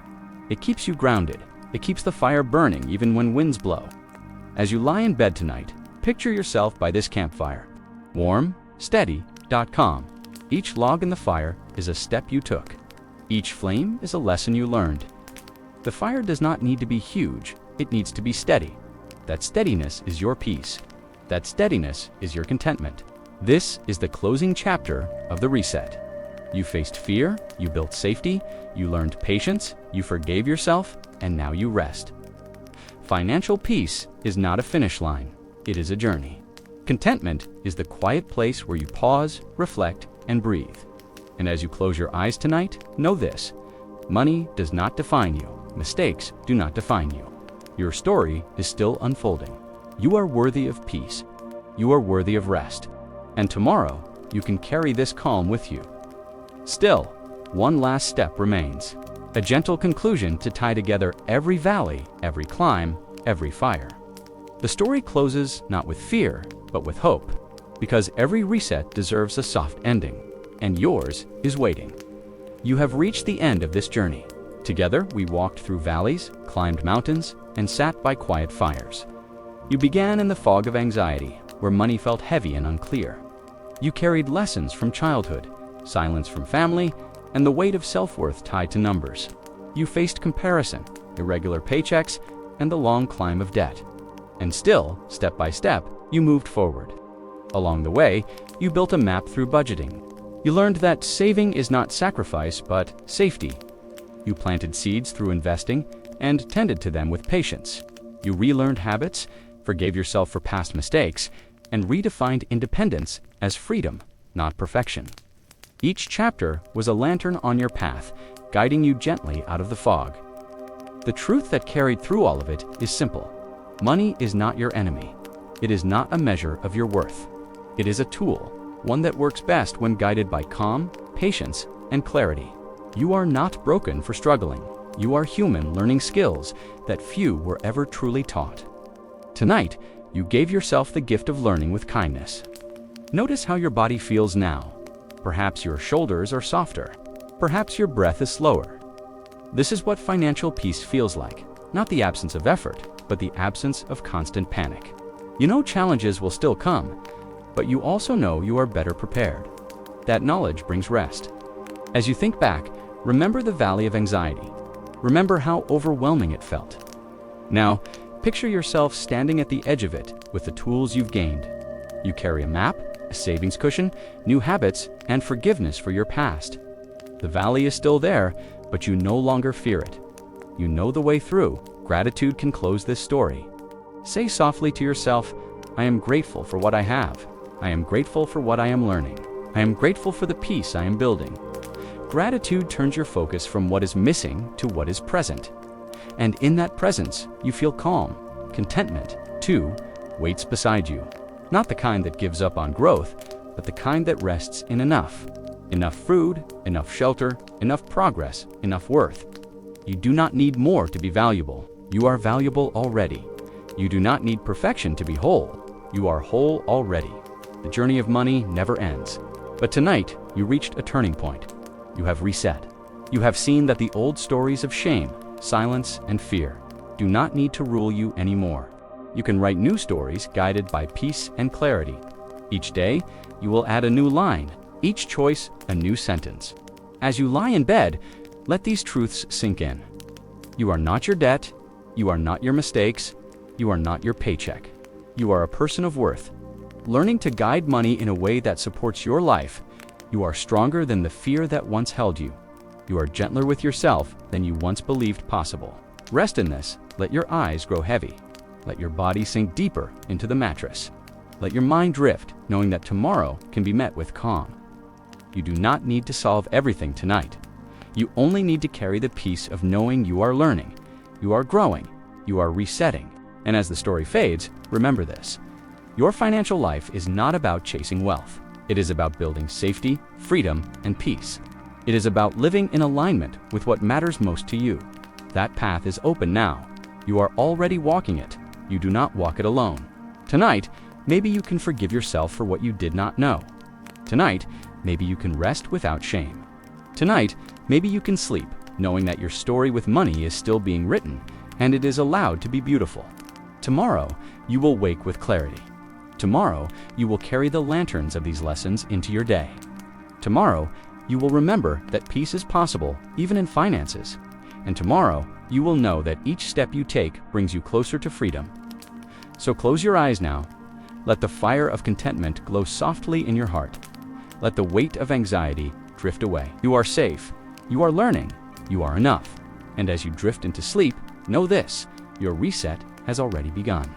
[SPEAKER 1] It keeps you grounded. It keeps the fire burning even when winds blow. As you lie in bed tonight, picture yourself by this campfire. Warm, steady, calm. Each log in the fire is a step you took. Each flame is a lesson you learned. The fire does not need to be huge. It needs to be steady. That steadiness is your peace. That steadiness is your contentment. This is the closing chapter of the reset. You faced fear, you built safety, you learned patience, you forgave yourself, and now you rest. Financial peace is not a finish line. It is a journey. Contentment is the quiet place where you pause, reflect, and breathe. And as you close your eyes tonight, know this: money does not define you. Mistakes do not define you. Your story is still unfolding. You are worthy of peace. you are worthy of rest. And tomorrow, you can carry this calm with you. Still, one last step remains. A gentle conclusion to tie together every valley, every climb, every fire. The story closes not with fear, but with hope, because every reset deserves a soft ending, and yours is waiting. You have reached the end of this journey. Together, we walked through valleys, climbed mountains, and sat by quiet fires. You began in the fog of anxiety, where money felt heavy and unclear. You carried lessons from childhood, silence from family, and the weight of self-worth tied to numbers. You faced comparison, irregular paychecks, and the long climb of debt. And still, step by step, you moved forward. Along the way, you built a map through budgeting. You learned that saving is not sacrifice, but safety. You planted seeds through investing and tended to them with patience. You relearned habits, forgave yourself for past mistakes, and redefined independence as freedom, not perfection. Each chapter was a lantern on your path, guiding you gently out of the fog. The truth that carried through all of it is simple. Money is not your enemy. It is not a measure of your worth. It is a tool, one that works best when guided by calm, patience, and clarity. You are not broken for struggling. You are human, learning skills that few were ever truly taught. Tonight, you gave yourself the gift of learning with kindness. Notice how your body feels now. Perhaps your shoulders are softer. Perhaps your breath is slower. This is what financial peace feels like, not the absence of effort, but the absence of constant panic. You know challenges will still come, but you also know you are better prepared. That knowledge brings rest. As you think back, remember the valley of anxiety. Remember how overwhelming it felt. Now, picture yourself standing at the edge of it with the tools you've gained. You carry a map, a savings cushion, new habits, and forgiveness for your past. The valley is still there, but you no longer fear it. You know the way through. Gratitude can close this story. Say softly to yourself, I am grateful for what I have. I am grateful for what I am learning. I am grateful for the peace I am building. Gratitude turns your focus from what is missing to what is present. And in that presence, you feel calm, contentment, too, waits beside you. Not the kind that gives up on growth, but the kind that rests in enough. Enough food, enough shelter, enough progress, enough worth. You do not need more to be valuable. You are valuable already. You do not need perfection to be whole. You are whole already. The journey of money never ends. But tonight, you reached a turning point. You have reset. You have seen that the old stories of shame, silence, and fear do not need to rule you anymore. You can write new stories guided by peace and clarity. Each day, you will add a new line, each choice a new sentence. As you lie in bed, let these truths sink in. You are not your debt. You are not your mistakes. You are not your paycheck. You are a person of worth. Learning to guide money in a way that supports your life, you are stronger than the fear that once held you. You are gentler with yourself than you once believed possible. Rest in this. Let your eyes grow heavy. Let your body sink deeper into the mattress. Let your mind drift, knowing that tomorrow can be met with calm. You do not need to solve everything tonight. You only need to carry the peace of knowing you are learning, you are growing, you are resetting. And as the story fades, remember this. Your financial life is not about chasing wealth. It is about building safety, freedom, and peace. It is about living in alignment with what matters most to you. That path is open now. You are already walking it. You do not walk it alone. Tonight, maybe you can forgive yourself for what you did not know. Tonight, maybe you can rest without shame. Tonight, maybe you can sleep, knowing that your story with money is still being written, and it is allowed to be beautiful. Tomorrow, you will wake with clarity. Tomorrow, you will carry the lanterns of these lessons into your day. Tomorrow, you will remember that peace is possible, even in finances. And tomorrow, you will know that each step you take brings you closer to freedom. So close your eyes now. Let the fire of contentment glow softly in your heart. Let the weight of anxiety drift away. You are safe. You are learning. You are enough. And as you drift into sleep, know this: your reset has already begun.